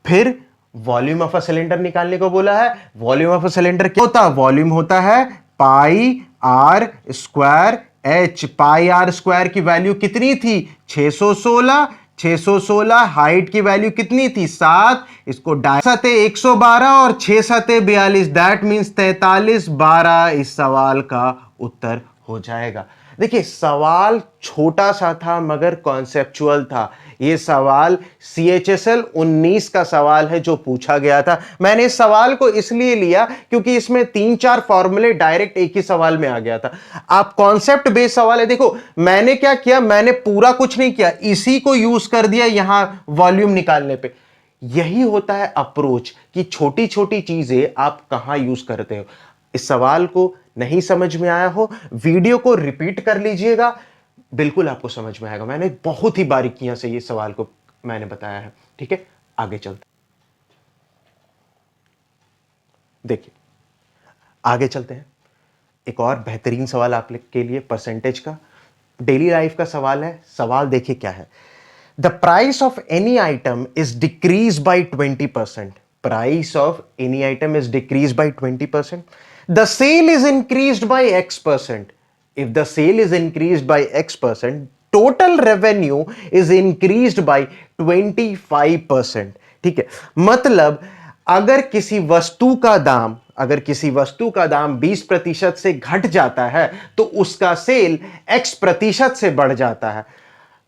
फिर वॉल्यूम ऑफ अ सिलेंडर निकालने को बोला है। वॉल्यूम ऑफ अ सिलेंडर क्या होता है, वॉल्यूम होता है pi are square h. Pi are square की वैल्यू कितनी थी 616, 616, हाइट की वैल्यू कितनी थी 7, इसको 112 और 6 42, दैट मीन्स 43, 12 इस सवाल का उत्तर हो जाएगा। देखिए सवाल छोटा सा था मगर कॉन्सेप्चुअल था। यह सवाल CHSL 19 का सवाल है जो पूछा गया था। मैंने इस सवाल को इसलिए लिया क्योंकि इसमें 3-4 फॉर्मूले डायरेक्ट एक ही सवाल में आ गया था। आप कॉन्सेप्ट बेस्ड सवाल है। देखो मैंने क्या किया, मैंने पूरा कुछ नहीं किया, इसी को यूज कर दिया यहां वॉल्यूम निकालने पे। यही होता है अप्रोच कि छोटी छोटी चीजें आप कहां यूज करते हो। इस सवाल को नहीं समझ में आया हो, वीडियो को रिपीट कर लीजिएगा, बिल्कुल आपको समझ में आएगा। मैंने बहुत ही बारीकियां से ये सवाल को मैंने बताया है। ठीक है, आगे चलते, देखिए आगे चलते हैं। एक और बेहतरीन सवाल आप के लिए परसेंटेज का, डेली लाइफ का सवाल है। सवाल देखिए क्या है। The price of any item is decrease by 20%। Price of any item is decrease by 20%। The sale is increased by X%। if the sale is increased by X%, total revenue is increased by 25%। ठीक है, मतलब अगर किसी वस्तु का दाम 20% से घट जाता है तो उसका सेल X% से बढ़ जाता है।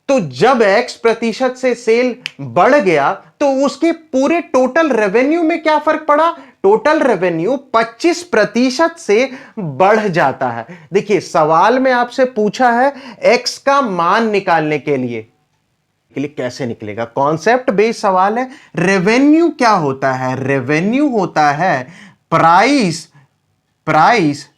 तो जब X% से सेल बढ़ गया तो उसके पूरे टोटल रेवेन्यू में क्या फर्क पड़ा, टोटल रेवेन्यू 25% से बढ़ जाता है। देखिए सवाल में आपसे पूछा है X का मान निकालने के लिए कैसे निकलेगा। कॉन्सेप्ट बेस्ड सवाल है। रेवेन्यू क्या होता है, रेवेन्यू होता है प्राइस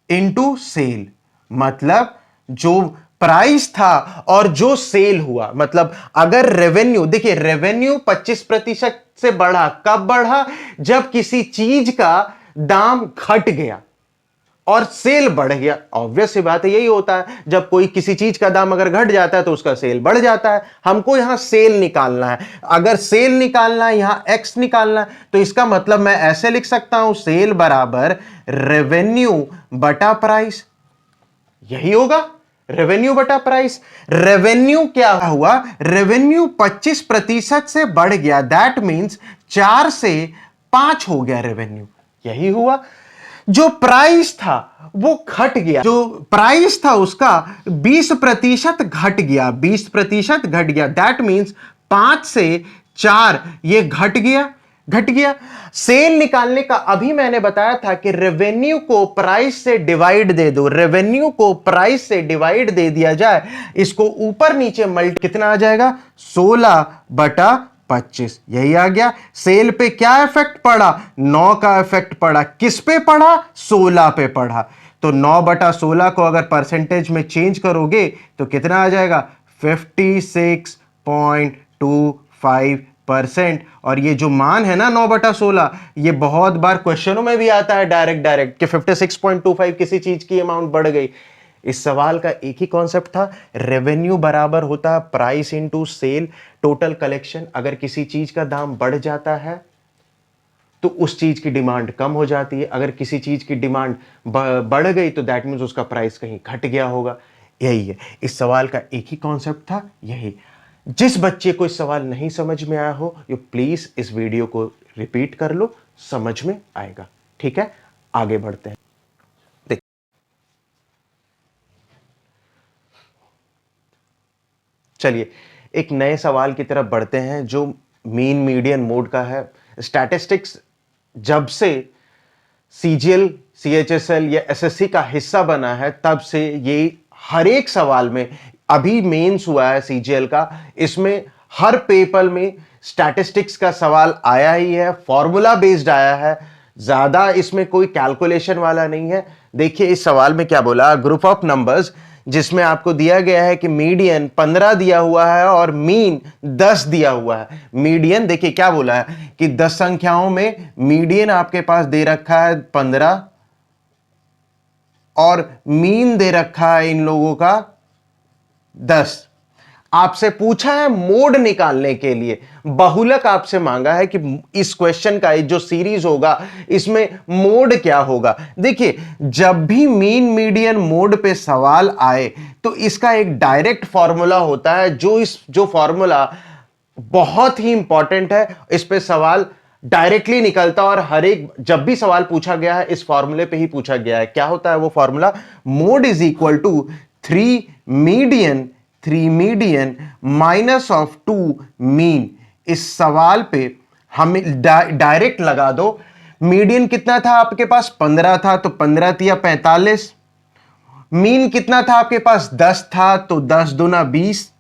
इंटू सेल। मतलब जो प्राइस था और जो सेल हुआ, मतलब अगर रेवेन्यू, देखिए रेवेन्यू 25% से बढ़ा, कब बढ़ा, जब किसी चीज का दाम घट गया और सेल बढ़ गया। ऑब्वियस सी बात है, यही होता है, जब कोई किसी चीज का दाम अगर घट जाता है तो उसका सेल बढ़ जाता है। हमको यहां सेल निकालना है, अगर सेल निकालना है, यहां एक्स निकालना है, तो इसका मतलब मैं ऐसे लिख सकता हूं, सेल बराबर रेवेन्यू बटा प्राइस। यही होगा, रेवेन्यू बटा प्राइस। रेवेन्यू क्या हुआ, रेवेन्यू 25% से बढ़ गया, दैट मींस 4 से 5 हो गया रेवेन्यू। यही हुआ। जो प्राइस था वो घट गया, जो प्राइस था उसका 20% घट गया, 20% घट गया, दैट मींस 5 से 4 ये घट गया। सेल निकालने का अभी मैंने बताया था कि रेवेन्यू को प्राइस से डिवाइड दे दो, रेवेन्यू को प्राइस से डिवाइड दे दिया जाए, इसको ऊपर नीचे मल्टी, कितना आ जाएगा 16 बटा 25। यही आ गया। सेल पे क्या इफेक्ट पड़ा, 9 का इफेक्ट पड़ा। किस पे पड़ा, 16 पे पड़ा। तो 9 बटा 16 को अगर परसेंटेज में चेंज करोगे तो कितना आ जाएगा 56.25%। और ये जो मान है ना 9 बटा 16, ये बहुत बार क्वेश्चनों में भी आता है डायरेक्ट कि 56.25 किसी चीज की अमाउंट बढ़ गई। इस सवाल का एक ही कॉन्सेप्ट था, रेवेन्यू बराबर होता है price into sale, total collection. अगर किसी चीज का दाम बढ़ जाता है तो उस चीज की डिमांड कम हो जाती है, अगर किसी चीज की डिमांड बढ़ गई तो दैट मींस उसका प्राइस कहीं घट गया होगा। यही है, इस सवाल का एक ही कॉन्सेप्ट था। यही, जिस बच्चे को इस सवाल नहीं समझ में आया हो, ये प्लीज इस वीडियो को रिपीट कर लो, समझ में आएगा। ठीक है, आगे बढ़ते हैं। चलिए एक नए सवाल की तरफ बढ़ते हैं जो मीन मीडियन मोड का है। स्टैटिस्टिक्स जब से CGL, CHSL या SSC का हिस्सा बना है तब से ये हर एक सवाल में, अभी मेंस हुआ है CGL का, इसमें हर पेपर में स्टैटिस्टिक्स का सवाल आया ही है, फॉर्मूला बेस्ड आया है, ज्यादा इसमें कोई कैलकुलेशन वाला नहीं है। देखिए इस सवाल में क्या बोला, ग्रुप ऑफ नंबर्स जिसमें आपको दिया गया है कि मीडियन 15 दिया हुआ है और मीन 10 दिया हुआ है। मीडियन देखिए क्या बोला है कि 10 संख्याओं में मीडियन आपके पास दे रखा है 15 और मीन दे रखा है इन लोगों का 10। आपसे पूछा है मोड निकालने के लिए, बहुलक आपसे मांगा है कि इस क्वेश्चन का जो सीरीज होगा इसमें मोड क्या होगा। देखिए, जब भी मीन मीडियन मोड पे सवाल आए तो इसका एक डायरेक्ट फॉर्मूला होता है, जो फॉर्मूला बहुत ही इंपॉर्टेंट है। इस पे सवाल डायरेक्टली निकलता और हर एक जब भी सवाल पूछा गया है इस फॉर्मूले पे ही पूछा गया है। क्या होता है वो formula? Mode is equal to three median minus of two mean. इस सवाल पे हम डायरेक्ट लगा दो। मीडियन कितना था आपके पास? 15 था, तो 15 तिया 45। मीन कितना था आपके पास? 10 था, तो 10 दूना 20।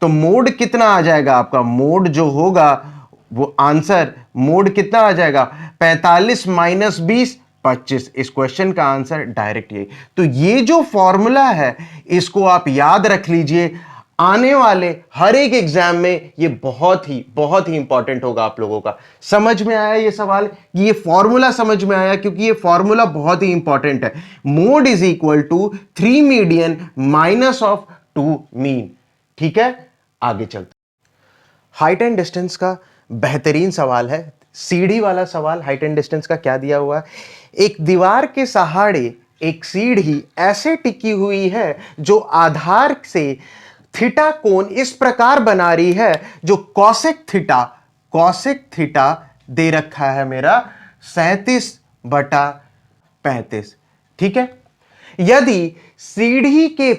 तो मोड कितना आ जाएगा आपका? मोड जो होगा वो आंसर मोड कितना आ जाएगा? 45 माइनस 20 25। इस क्वेश्चन का आंसर डायरेक्ट यही। तो ये जो फॉर्मूला है इसको आप याद रख लीजिए, आने वाले हर एक एग्जाम में ये बहुत ही इंपॉर्टेंट होगा आप लोगों का। समझ में आया ये सवाल? ये फॉर्मूला समझ में आया? क्योंकि ये फॉर्मूला बहुत ही इंपॉर्टेंट है। Mode is equal to 3 median minus of 2 mean. ठीक है, आगे चलते। हाइट एंड डिस्टेंस का बेहतरीन सवाल है, सीढ़ी वाला सवाल। हाइट एंड डिस्टेंस का क्या दिया हुआ है? एक दीवार के सहारे एक सीढ़ी ऐसे टिकी हुई है जो आधार से थीटा कोण इस प्रकार बना रही है जो कॉसेक थीटा दे रखा है मेरा 37/35। ठीक है। यदि सीढ़ी के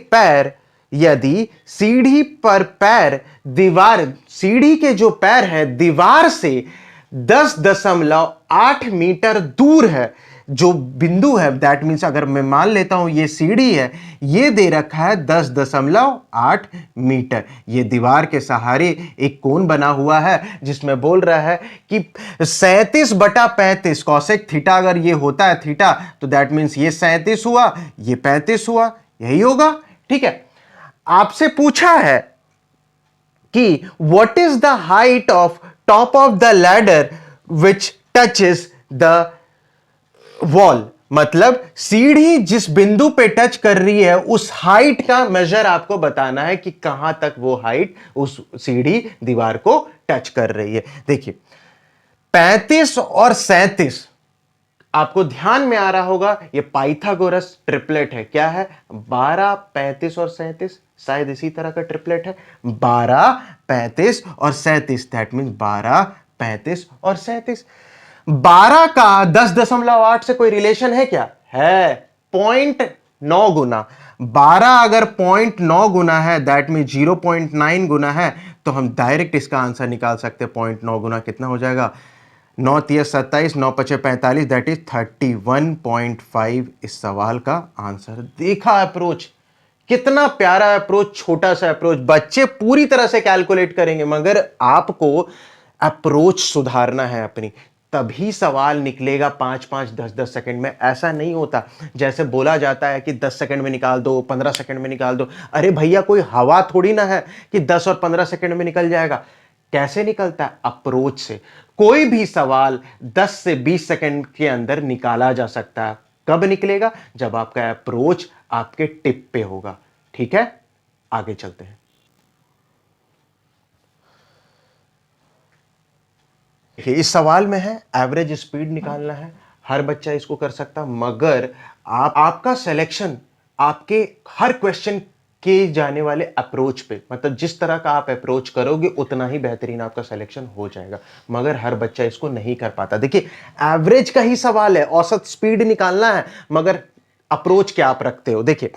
जो पैर है दीवार से 10.8 मीटर दूर है, जो बिंदु है, दैट मीन्स अगर मैं मान लेता हूं ये सीढ़ी है, ये दे रखा है 10.8 मीटर। ये दीवार के सहारे एक कोण बना हुआ है जिसमें बोल रहा है कि 37/35 कॉसेक थीटा, अगर ये होता है थीटा तो दैट मीन्स ये 37 हुआ, ये 35 हुआ, यही होगा। ठीक है। आपसे पूछा है कि what is the height of top of the ladder which touches the wall, मतलब सीढ़ी जिस बिंदु पे टच कर रही है उस हाइट का मेजर आपको बताना है कि कहां तक वो हाइट उस सीढ़ी दीवार को टच कर रही है। देखिए, 35 और 37 आपको ध्यान में आ रहा होगा, ये पाइथागोरस ट्रिपलेट है। क्या है? 12, 35 और 37, शायद इसी तरह का ट्रिपलेट है। 12, 35 और 37, दैट मीन 12, 35 और 37। 12 का 10.8 से कोई रिलेशन है क्या? है, 0.9 गुना। 12 अगर 0.9 गुना है दैट मीन 0.9 गुना है, तो हम डायरेक्ट इसका आंसर निकाल सकते हैं। 0.9 गुना कितना हो जाएगा? 9 तिया 27, 9 पचे 45, दैट इज 31.5 इस सवाल का आंसर। देखा अप्रोच, कितना प्यारा अप्रोच, छोटा सा अप्रोच। बच्चे पूरी तरह से कैलकुलेट करेंगे मगर आपको अप्रोच सुधारना है अपनी, तभी सवाल निकलेगा 5-5, 10-10 सेकंड में। ऐसा नहीं होता जैसे बोला जाता है कि 10 सेकंड में निकाल दो, 15 सेकंड में निकाल दो। अरे भैया, कोई हवा थोड़ी ना है कि 10 और 15 सेकंड में निकल जाएगा। कैसे निकलता है? अप्रोच से। कोई भी सवाल 10 से 20 सेकंड के अंदर निकाला जा सकता है। कब निकलेगा? जब आपका अप्रोच आपके टिप पे होगा। ठीक है, आगे चलते हैं। इस सवाल में है एवरेज स्पीड निकालना है। हर बच्चा इसको कर सकता, मगर आपका सिलेक्शन आपके हर क्वेश्चन के जाने वाले अप्रोच पे, मतलब जिस तरह का आप अप्रोच करोगे उतना ही बेहतरीन आपका सिलेक्शन हो जाएगा, मगर हर बच्चा इसको नहीं कर पाता। देखिए, एवरेज का ही सवाल है, औसत स्पीड निकालना है, मगर अप्रोच क्या आप रखते हो। देखिए,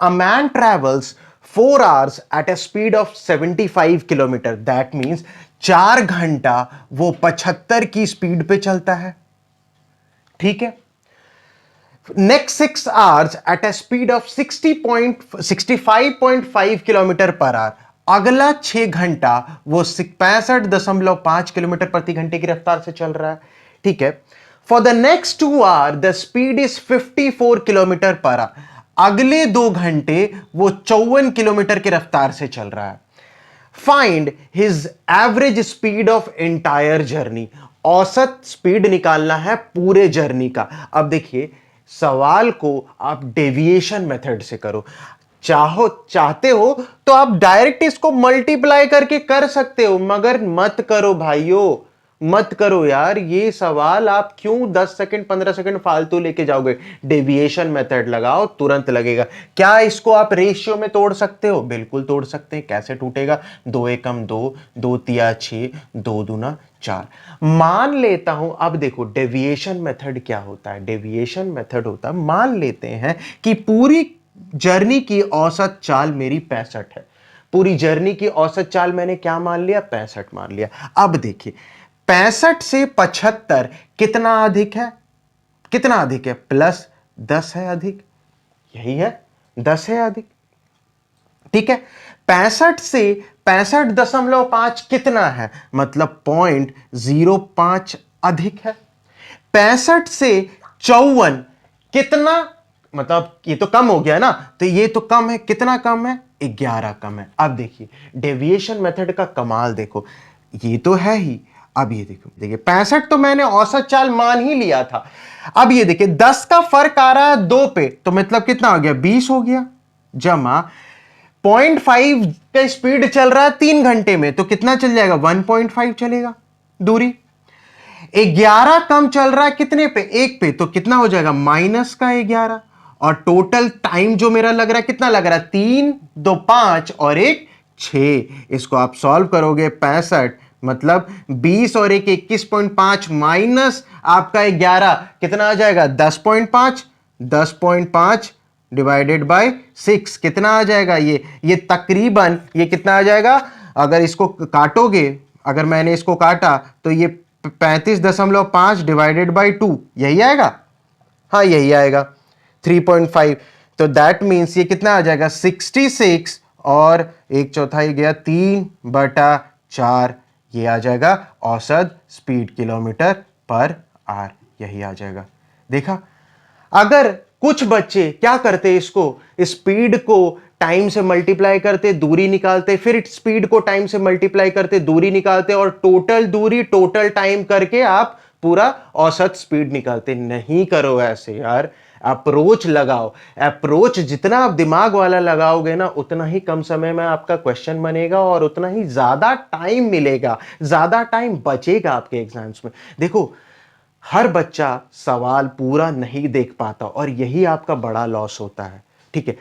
a man travels 4 hours at a speed of 75 kilometre, that means 4 घंटा वो 75 की स्पीड पे चलता है। ठीक है। Next 6 hours at a speed of 65.5 kilometre per hour, अगला 6 घंटा वो 65.5 किलोमीटर प्रति घंटे की रफ्तार से चल रहा है। ठीक है। For the next 2 hours the speed is 54 kilometre per hour, अगले 2 घंटे वो 54 किलोमीटर की रफ्तार से चल रहा है। Find his average speed of entire journey, औसत स्पीड निकालना है पूरे जर्नी का। अब देखिए, सवाल को आप डेविएशन मेथड से करो। चाहते हो तो आप डायरेक्ट इसको मल्टीप्लाई करके कर सकते हो, मगर मत करो भाइयों, मत करो यार। ये सवाल आप क्यों 10 सेकंड 15 सेकंड फालतू लेके जाओगे? डेविएशन मेथड लगाओ, तुरंत लगेगा। क्या इसको आप रेशियो में तोड़ सकते हो? बिल्कुल तोड़ सकते हैं। कैसे टूटेगा? 2 एकम 2, 2 तिया 6, 2 दूना 4। मान लेता हूं, अब देखो डेविएशन मेथड क्या होता है। डेविएशन मेथड होता है, मान लेते हैं कि पूरी जर्नी की औसत चाल मेरी 65 है। पूरी जर्नी की औसत चाल मैंने क्या मान लिया? 65 मान लिया। अब देखिए 65 से 75 कितना अधिक है? कितना अधिक है? प्लस 10 है अधिक, यही है, 10 है अधिक। ठीक है, 65 से 65.5 कितना है? मतलब 0.05 अधिक है। 65 से 54 कितना? मतलब ये तो कम हो गया ना, तो ये तो कम है। कितना कम है? 11 कम है। अब देखिए डेविएशन मेथड का कमाल देखो, ये तो है ही। अब ये देखो, देखिए 65 तो मैंने औसत चाल मान ही लिया था। अब ये देखिए 10 का फर्क आ रहा है 2 पे, तो मतलब कितना हो गया? 20 हो गया। जमा 0.5 का स्पीड चल रहा है 3 घंटे में, तो कितना चल जाएगा? 1.5 चलेगा दूरी। 11 कम चल रहा है कितने पे? 1 पे, तो कितना हो जाएगा? माइनस का 11। और टोटल टाइम जो मेरा लग रहा है, कितना लग रहा है? 3 2 5 और 1 6। इसको आप सॉल्व करोगे, 65 मतलब 20 और 1 21.5 माइनस आपका 11 कितना आ जाएगा? 10.5। 10.5 डिवाइडेड बाय 6 कितना आ जाएगा? ये तकरीबन ये कितना आ जाएगा? अगर इसको काटोगे, अगर मैंने इसको काटा तो ये 35.5 डिवाइडेड बाई 2, यही आएगा। हाँ यही आएगा 3.5। तो दैट मीन्स ये कितना आ जाएगा? 66 और 1/4 गया 3/4, ये आ जाएगा औसत स्पीड किलोमीटर पर आवर, यही आ जाएगा। देखा, अगर कुछ बच्चे क्या करते, इसको स्पीड को टाइम से मल्टीप्लाई करते, दूरी निकालते, फिर स्पीड को टाइम से मल्टीप्लाई करते, दूरी निकालते, और टोटल दूरी टोटल टाइम करके आप पूरा औसत स्पीड निकालते। नहीं करो ऐसे यार, अप्रोच लगाओ। अप्रोच जितना आप दिमाग वाला लगाओगे ना, उतना ही कम समय में आपका क्वेश्चन बनेगा और उतना ही ज्यादा टाइम मिलेगा, ज्यादा टाइम बचेगा आपके एग्जाम्स में। देखो हर बच्चा सवाल पूरा नहीं देख पाता और यही आपका बड़ा लॉस होता है। ठीक है,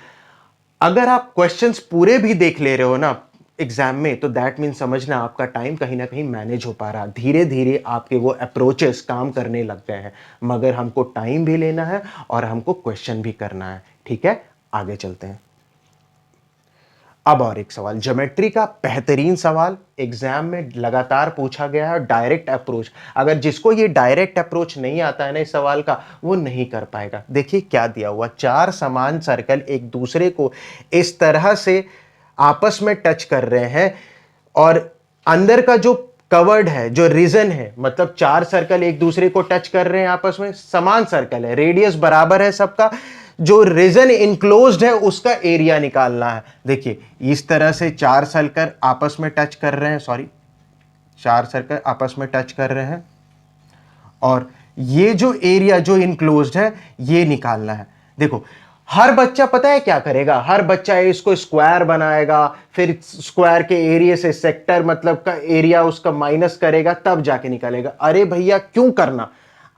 अगर आप क्वेश्चंस पूरे भी देख ले रहे हो ना एग्जाम में, तो दैट मीन समझना आपका टाइम कहीं ना कहीं मैनेज हो पा रहा है। धीरे धीरे आपके वो अप्रोचेस काम करने लग गए हैं, मगर हमको टाइम भी लेना है और हमको क्वेश्चन भी करना है। ठीक है, आगे चलते हैं। अब और एक सवाल, ज्योमेट्री का बेहतरीन सवाल एग्जाम में लगातार पूछा गया है, डायरेक्ट अप्रोच। अगर जिसको ये डायरेक्ट अप्रोच नहीं आता है ना इस सवाल का, वो नहीं कर पाएगा। देखिए क्या दिया हुआ, 4 समान सर्कल एक दूसरे को इस तरह से आपस में टच कर रहे हैं, और अंदर का जो कवर्ड है, जो रीजन है, मतलब 4 सर्कल एक दूसरे को टच कर रहे हैं आपस में, समान सर्कल है, रेडियस बराबर है सबका, जो रीजन इनक्लोज्ड है उसका एरिया निकालना है। देखिए इस तरह से 4 सर्कल आपस में टच कर रहे हैं, 4 सर्कल आपस में टच कर रहे हैं, और ये जो एरिया जो इनक्लोज्ड है ये निकालना है। देखो हर बच्चा पता है क्या करेगा, हर बच्चा इसको स्क्वायर बनाएगा, फिर स्क्वायर के एरिया से सेक्टर मतलब का एरिया उसका माइनस करेगा, तब जाके निकालेगा। अरे भैया क्यों करना,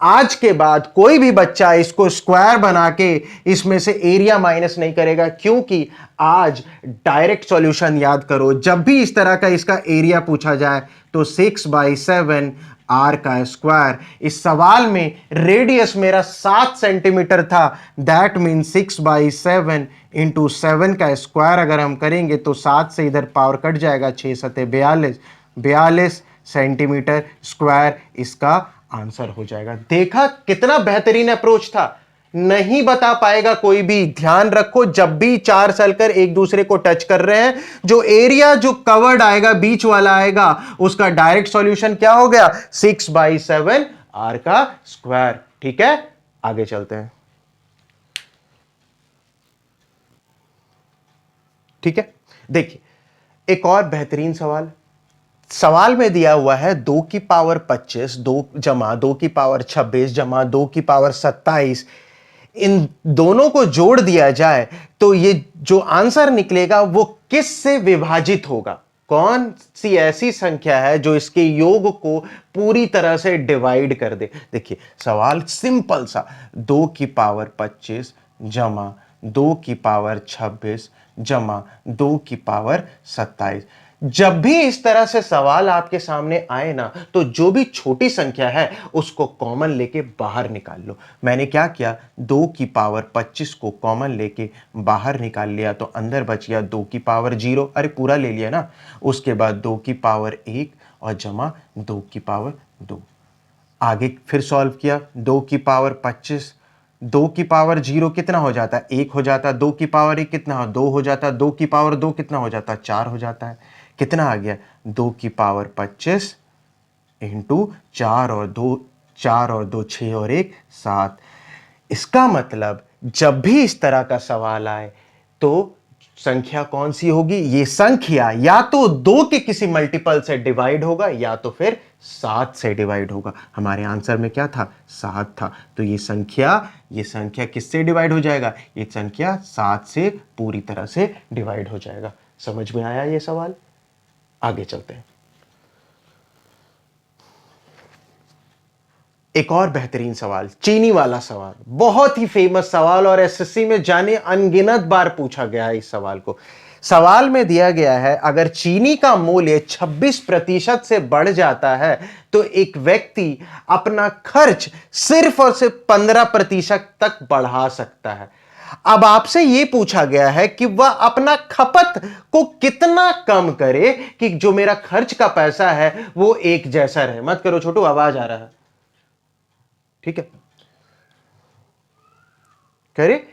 आज के बाद कोई भी बच्चा इसको स्क्वायर बना के इसमें से एरिया माइनस नहीं करेगा, क्योंकि आज डायरेक्ट सॉल्यूशन याद करो, जब भी इस तरह का इसका एरिया पूछा जाए तो 6/7 आर का स्क्वायर। इस सवाल में रेडियस मेरा 7 सेंटीमीटर था, दैट मीन 6/7 इंटू 7 का स्क्वायर अगर हम करेंगे तो 7 से इधर पावर कट जाएगा, 6 सते 42 सेंटीमीटर स्क्वायर इसका आंसर हो जाएगा। देखा कितना बेहतरीन अप्रोच था, नहीं बता पाएगा कोई भी। ध्यान रखो, जब भी 4 सर्कल एक दूसरे को टच कर रहे हैं, जो एरिया जो कवर्ड आएगा बीच वाला आएगा, उसका डायरेक्ट सॉल्यूशन क्या हो गया? 6/7 आर का स्क्वायर। ठीक है, आगे चलते हैं। ठीक है, देखिए एक और बेहतरीन सवाल, सवाल में दिया हुआ है 2 की पावर 25 2 जमा 2 की पावर 26 जमा 2 की पावर 27 इन दोनों को जोड़ दिया जाए तो ये जो आंसर निकलेगा वो किस से विभाजित होगा? कौन सी ऐसी संख्या है जो इसके योग को पूरी तरह से डिवाइड कर दे? देखिए सवाल सिंपल सा, 2 की पावर 25 जमा 2 की पावर 26 जमा 2 की पावर 27। जब भी इस तरह से सवाल आपके सामने आए ना, तो जो भी छोटी संख्या है उसको कॉमन लेके बाहर निकाल लो। मैंने क्या किया, 2 की पावर 25 को कॉमन लेके बाहर निकाल लिया तो अंदर बच गया 2 की पावर 0, अरे पूरा ले लिया ना। उसके बाद 2 की पावर 1 और जमा 2 की पावर 2। आगे फिर सॉल्व किया, 2 की पावर 25, 2 की पावर 0 कितना हो जाता है? 1 हो जाता है। 2 की पावर 1 कितना हो? 2 हो जाता है। 2 की पावर 2 कितना हो जाता है? 4 हो जाता है। कितना आ गया? 2 की पावर 25 इंटू 4 और 2, 4 और 2 6 और 1 7। इसका मतलब जब भी इस तरह का सवाल आए तो संख्या कौन सी होगी? ये संख्या या तो 2 के किसी मल्टीपल से डिवाइड होगा या तो फिर 7 से डिवाइड होगा। हमारे आंसर में क्या था? 7 था। तो ये संख्या किससे डिवाइड हो जाएगा? ये संख्या 7 से पूरी तरह से डिवाइड हो जाएगा। समझ में आया ये सवाल? आगे चलते हैं। एक और बेहतरीन सवाल, चीनी वाला सवाल, बहुत ही फेमस सवाल और एसएससी में जाने अनगिनत बार पूछा गया है इस सवाल को। सवाल में दिया गया है अगर चीनी का मूल्य 26% से बढ़ जाता है तो एक व्यक्ति अपना खर्च सिर्फ और सिर्फ 15% तक बढ़ा सकता है। अब आपसे यह पूछा गया है कि वह अपना खपत को कितना कम करे कि जो मेरा खर्च का पैसा है वो एक जैसा रहे। मत करो छोटू, आवाज आ रहा है, ठीक है? करे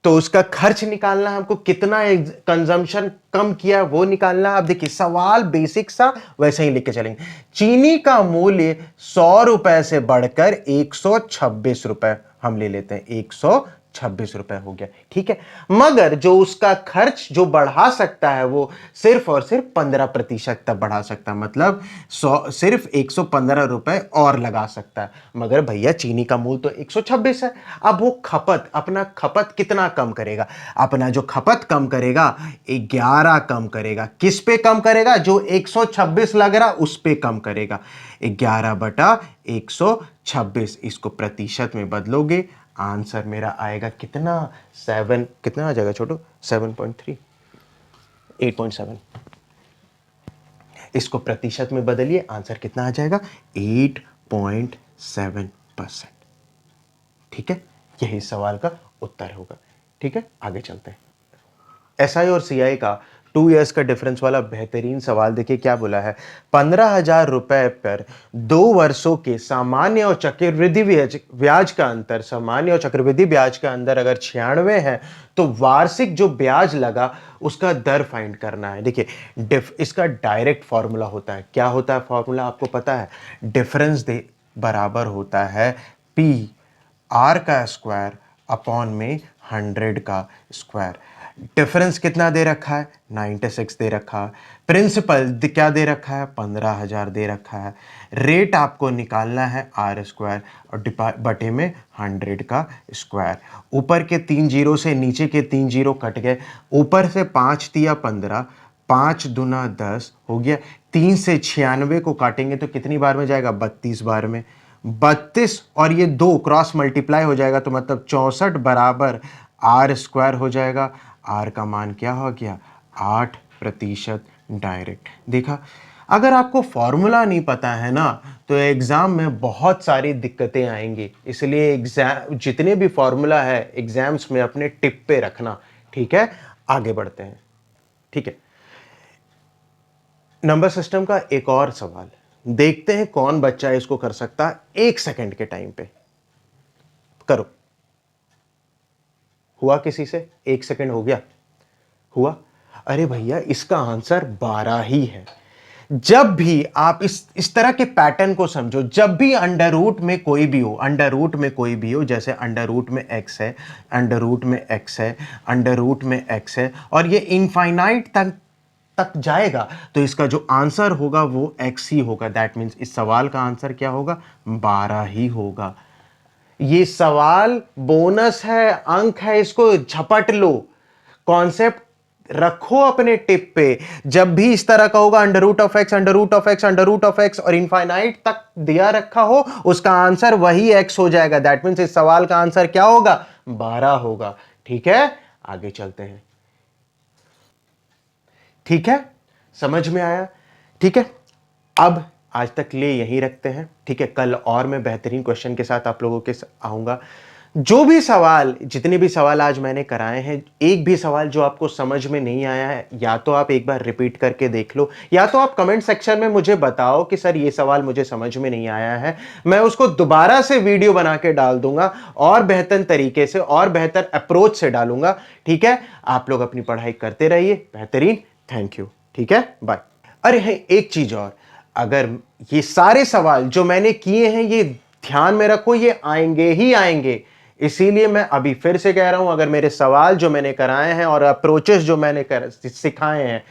तो उसका खर्च निकालना है हमको, कितना कंजम्पशन कम किया वो निकालना है। अब देखिए सवाल बेसिक सा वैसे ही लिख के चलेंगे। चीनी का मूल्य 100 रुपए से बढ़कर 126 रुपए हम ले लेते हैं, 126 रुपए हो गया, ठीक है। मगर जो उसका खर्च जो बढ़ा सकता है वो सिर्फ और सिर्फ 15% तक बढ़ा सकता है, मतलब 100 सिर्फ 115 रुपए और लगा सकता है। मगर भैया चीनी का मूल्य तो 126 है। अब वो अपना खपत कितना कम करेगा? अपना जो खपत कम करेगा 11 कम करेगा। किस पे कम करेगा? जो 126 लग रहा उस पे कम करेगा। 11/126, इसको प्रतिशत में बदलोगे आंसर मेरा आएगा कितना? 7, कितना आ जाएगा छोटू? 7.3, 8.7। इसको प्रतिशत में बदलिए, आंसर कितना आ जाएगा? 8.7%। ठीक है, यही सवाल का उत्तर होगा। ठीक है, आगे चलते हैं। एसआई और सीआई का 2 इयर्स का डिफरेंस वाला बेहतरीन सवाल देखिए क्या बोला है। 15,000 रुपए पर 2 वर्षों के सामान्य और चक्रवृद्धि ब्याज का अंतर, सामान्य और चक्रवृद्धि ब्याज का अंदर अगर 96 है तो वार्षिक जो ब्याज लगा उसका दर फाइंड करना है। देखिए इसका डायरेक्ट फॉर्मूला होता है। क्या होता है फॉर्मूला आपको पता है? डिफरेंस दे बराबर होता है पी आर का स्क्वायर अपॉन में 100 का स्क्वायर। डिफरेंस कितना दे रखा है? 96 दे रखा है। प्रिंसिपल क्या दे रखा है? 15,000 दे रखा है। रेट आपको निकालना है आर स्क्वायर और बटे में 100 का स्क्वायर। ऊपर के 3 जीरो से नीचे के 3 जीरो कट गए। ऊपर से 5 दिया 15, 5 दूना 10 हो गया। 3 से 96 को काटेंगे तो कितनी बार में जाएगा? 32 बार में। 32 और ये 2 क्रॉस मल्टीप्लाई हो जाएगा तो मतलब 64 बराबर आर स्क्वायर हो जाएगा। आर का मान क्या हो गया? 8% डायरेक्ट। देखा, अगर आपको फॉर्मूला नहीं पता है ना तो एग्जाम में बहुत सारी दिक्कतें आएंगी। इसलिए एग्जाम जितने भी फॉर्मूला है एग्जाम्स में अपने टिप पे रखना। ठीक है, आगे बढ़ते हैं। ठीक है, नंबर सिस्टम का एक और सवाल देखते हैं कौन बच्चा इसको कर सकता है 1 सेकंड के टाइम पे। करो। हुआ किसी से? 1 सेकंड हो गया? हुआ? अरे भैया इसका आंसर 12 ही है। जब भी आप इस तरह के पैटर्न को समझो, जब भी अंडर रूट में कोई भी हो, अंडर रूट में कोई भी हो, जैसे अंडर रूट में x है, अंडर रूट में x है, अंडर रूट में x है और ये इनफाइनाइट तक जाएगा तो इसका जो आंसर होगा वो x ही होगा। दैट मीन्स इस सवाल का आंसर क्या होगा? 12 ही होगा। ये सवाल बोनस है, अंक है, इसको झपट लो, कॉन्सेप्ट रखो अपने टिप पे। जब भी इस तरह का होगा under root of X, under root of X, under root of X और इनफाइनाइट तक दिया रखा हो, उसका आंसर वही एक्स हो जाएगा। दैट मीन्स इस सवाल का आंसर क्या होगा? 12 होगा। ठीक है, आगे चलते हैं। ठीक है, समझ में आया? ठीक है, अब आज तक लिए यहीं रखते हैं। ठीक है, कल और मैं बेहतरीन क्वेश्चन के साथ आप लोगों के आऊंगा। जो भी सवाल, जितने भी सवाल आज मैंने कराए हैं, एक भी सवाल जो आपको समझ में नहीं आया है, या तो आप एक बार रिपीट करके देख लो, या तो आप कमेंट सेक्शन में मुझे बताओ कि सर ये सवाल मुझे समझ में नहीं आया है। मैं उसको दोबारा से वीडियो बना के डाल दूंगा और बेहतर तरीके से और बेहतर अप्रोच से डालूंगा। ठीक है, आप लोग अपनी पढ़ाई करते रहिए। बेहतरीन, थैंक यू। ठीक है, बाय। अरे है एक चीज और, अगर ये सारे सवाल जो मैंने किए हैं ये ध्यान में रखो, ये आएंगे ही आएंगे। इसीलिए मैं अभी फिर से कह रहा हूं, अगर मेरे सवाल जो मैंने कराए हैं और अप्रोचेस जो मैंने सिखाए हैं,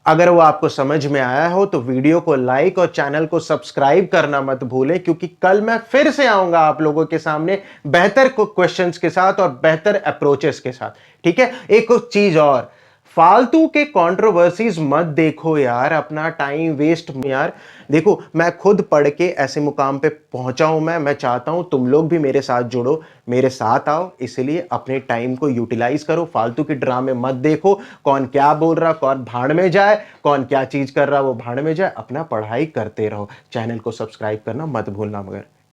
अगर वो आपको समझ में आया हो तो वीडियो को लाइक और चैनल को सब्सक्राइब करना मत भूलें, क्योंकि कल मैं फिर से आऊंगा आप लोगों के सामने बेहतर क्वेश्चंस के साथ और बेहतर अप्रोचेस के साथ। ठीक है, एक चीज और, फालतू के कंट्रोवर्सीज मत देखो यार, अपना टाइम वेस्ट यार। देखो, मैं खुद पढ़ के ऐसे मुकाम पे पहुंचा हूं। मैं चाहता हूं तुम लोग भी मेरे साथ जुड़ो, मेरे साथ आओ। इसलिए अपने टाइम को यूटिलाइज करो, फालतू के ड्रामे मत देखो। कौन क्या बोल रहा, कौन भाड़ में जाए, कौन क्या चीज कर रहा वो भाड़ में जाए। अपना पढ़ाई करते रहो। चैनल को सब्सक्राइब करना मत भूलना मगर।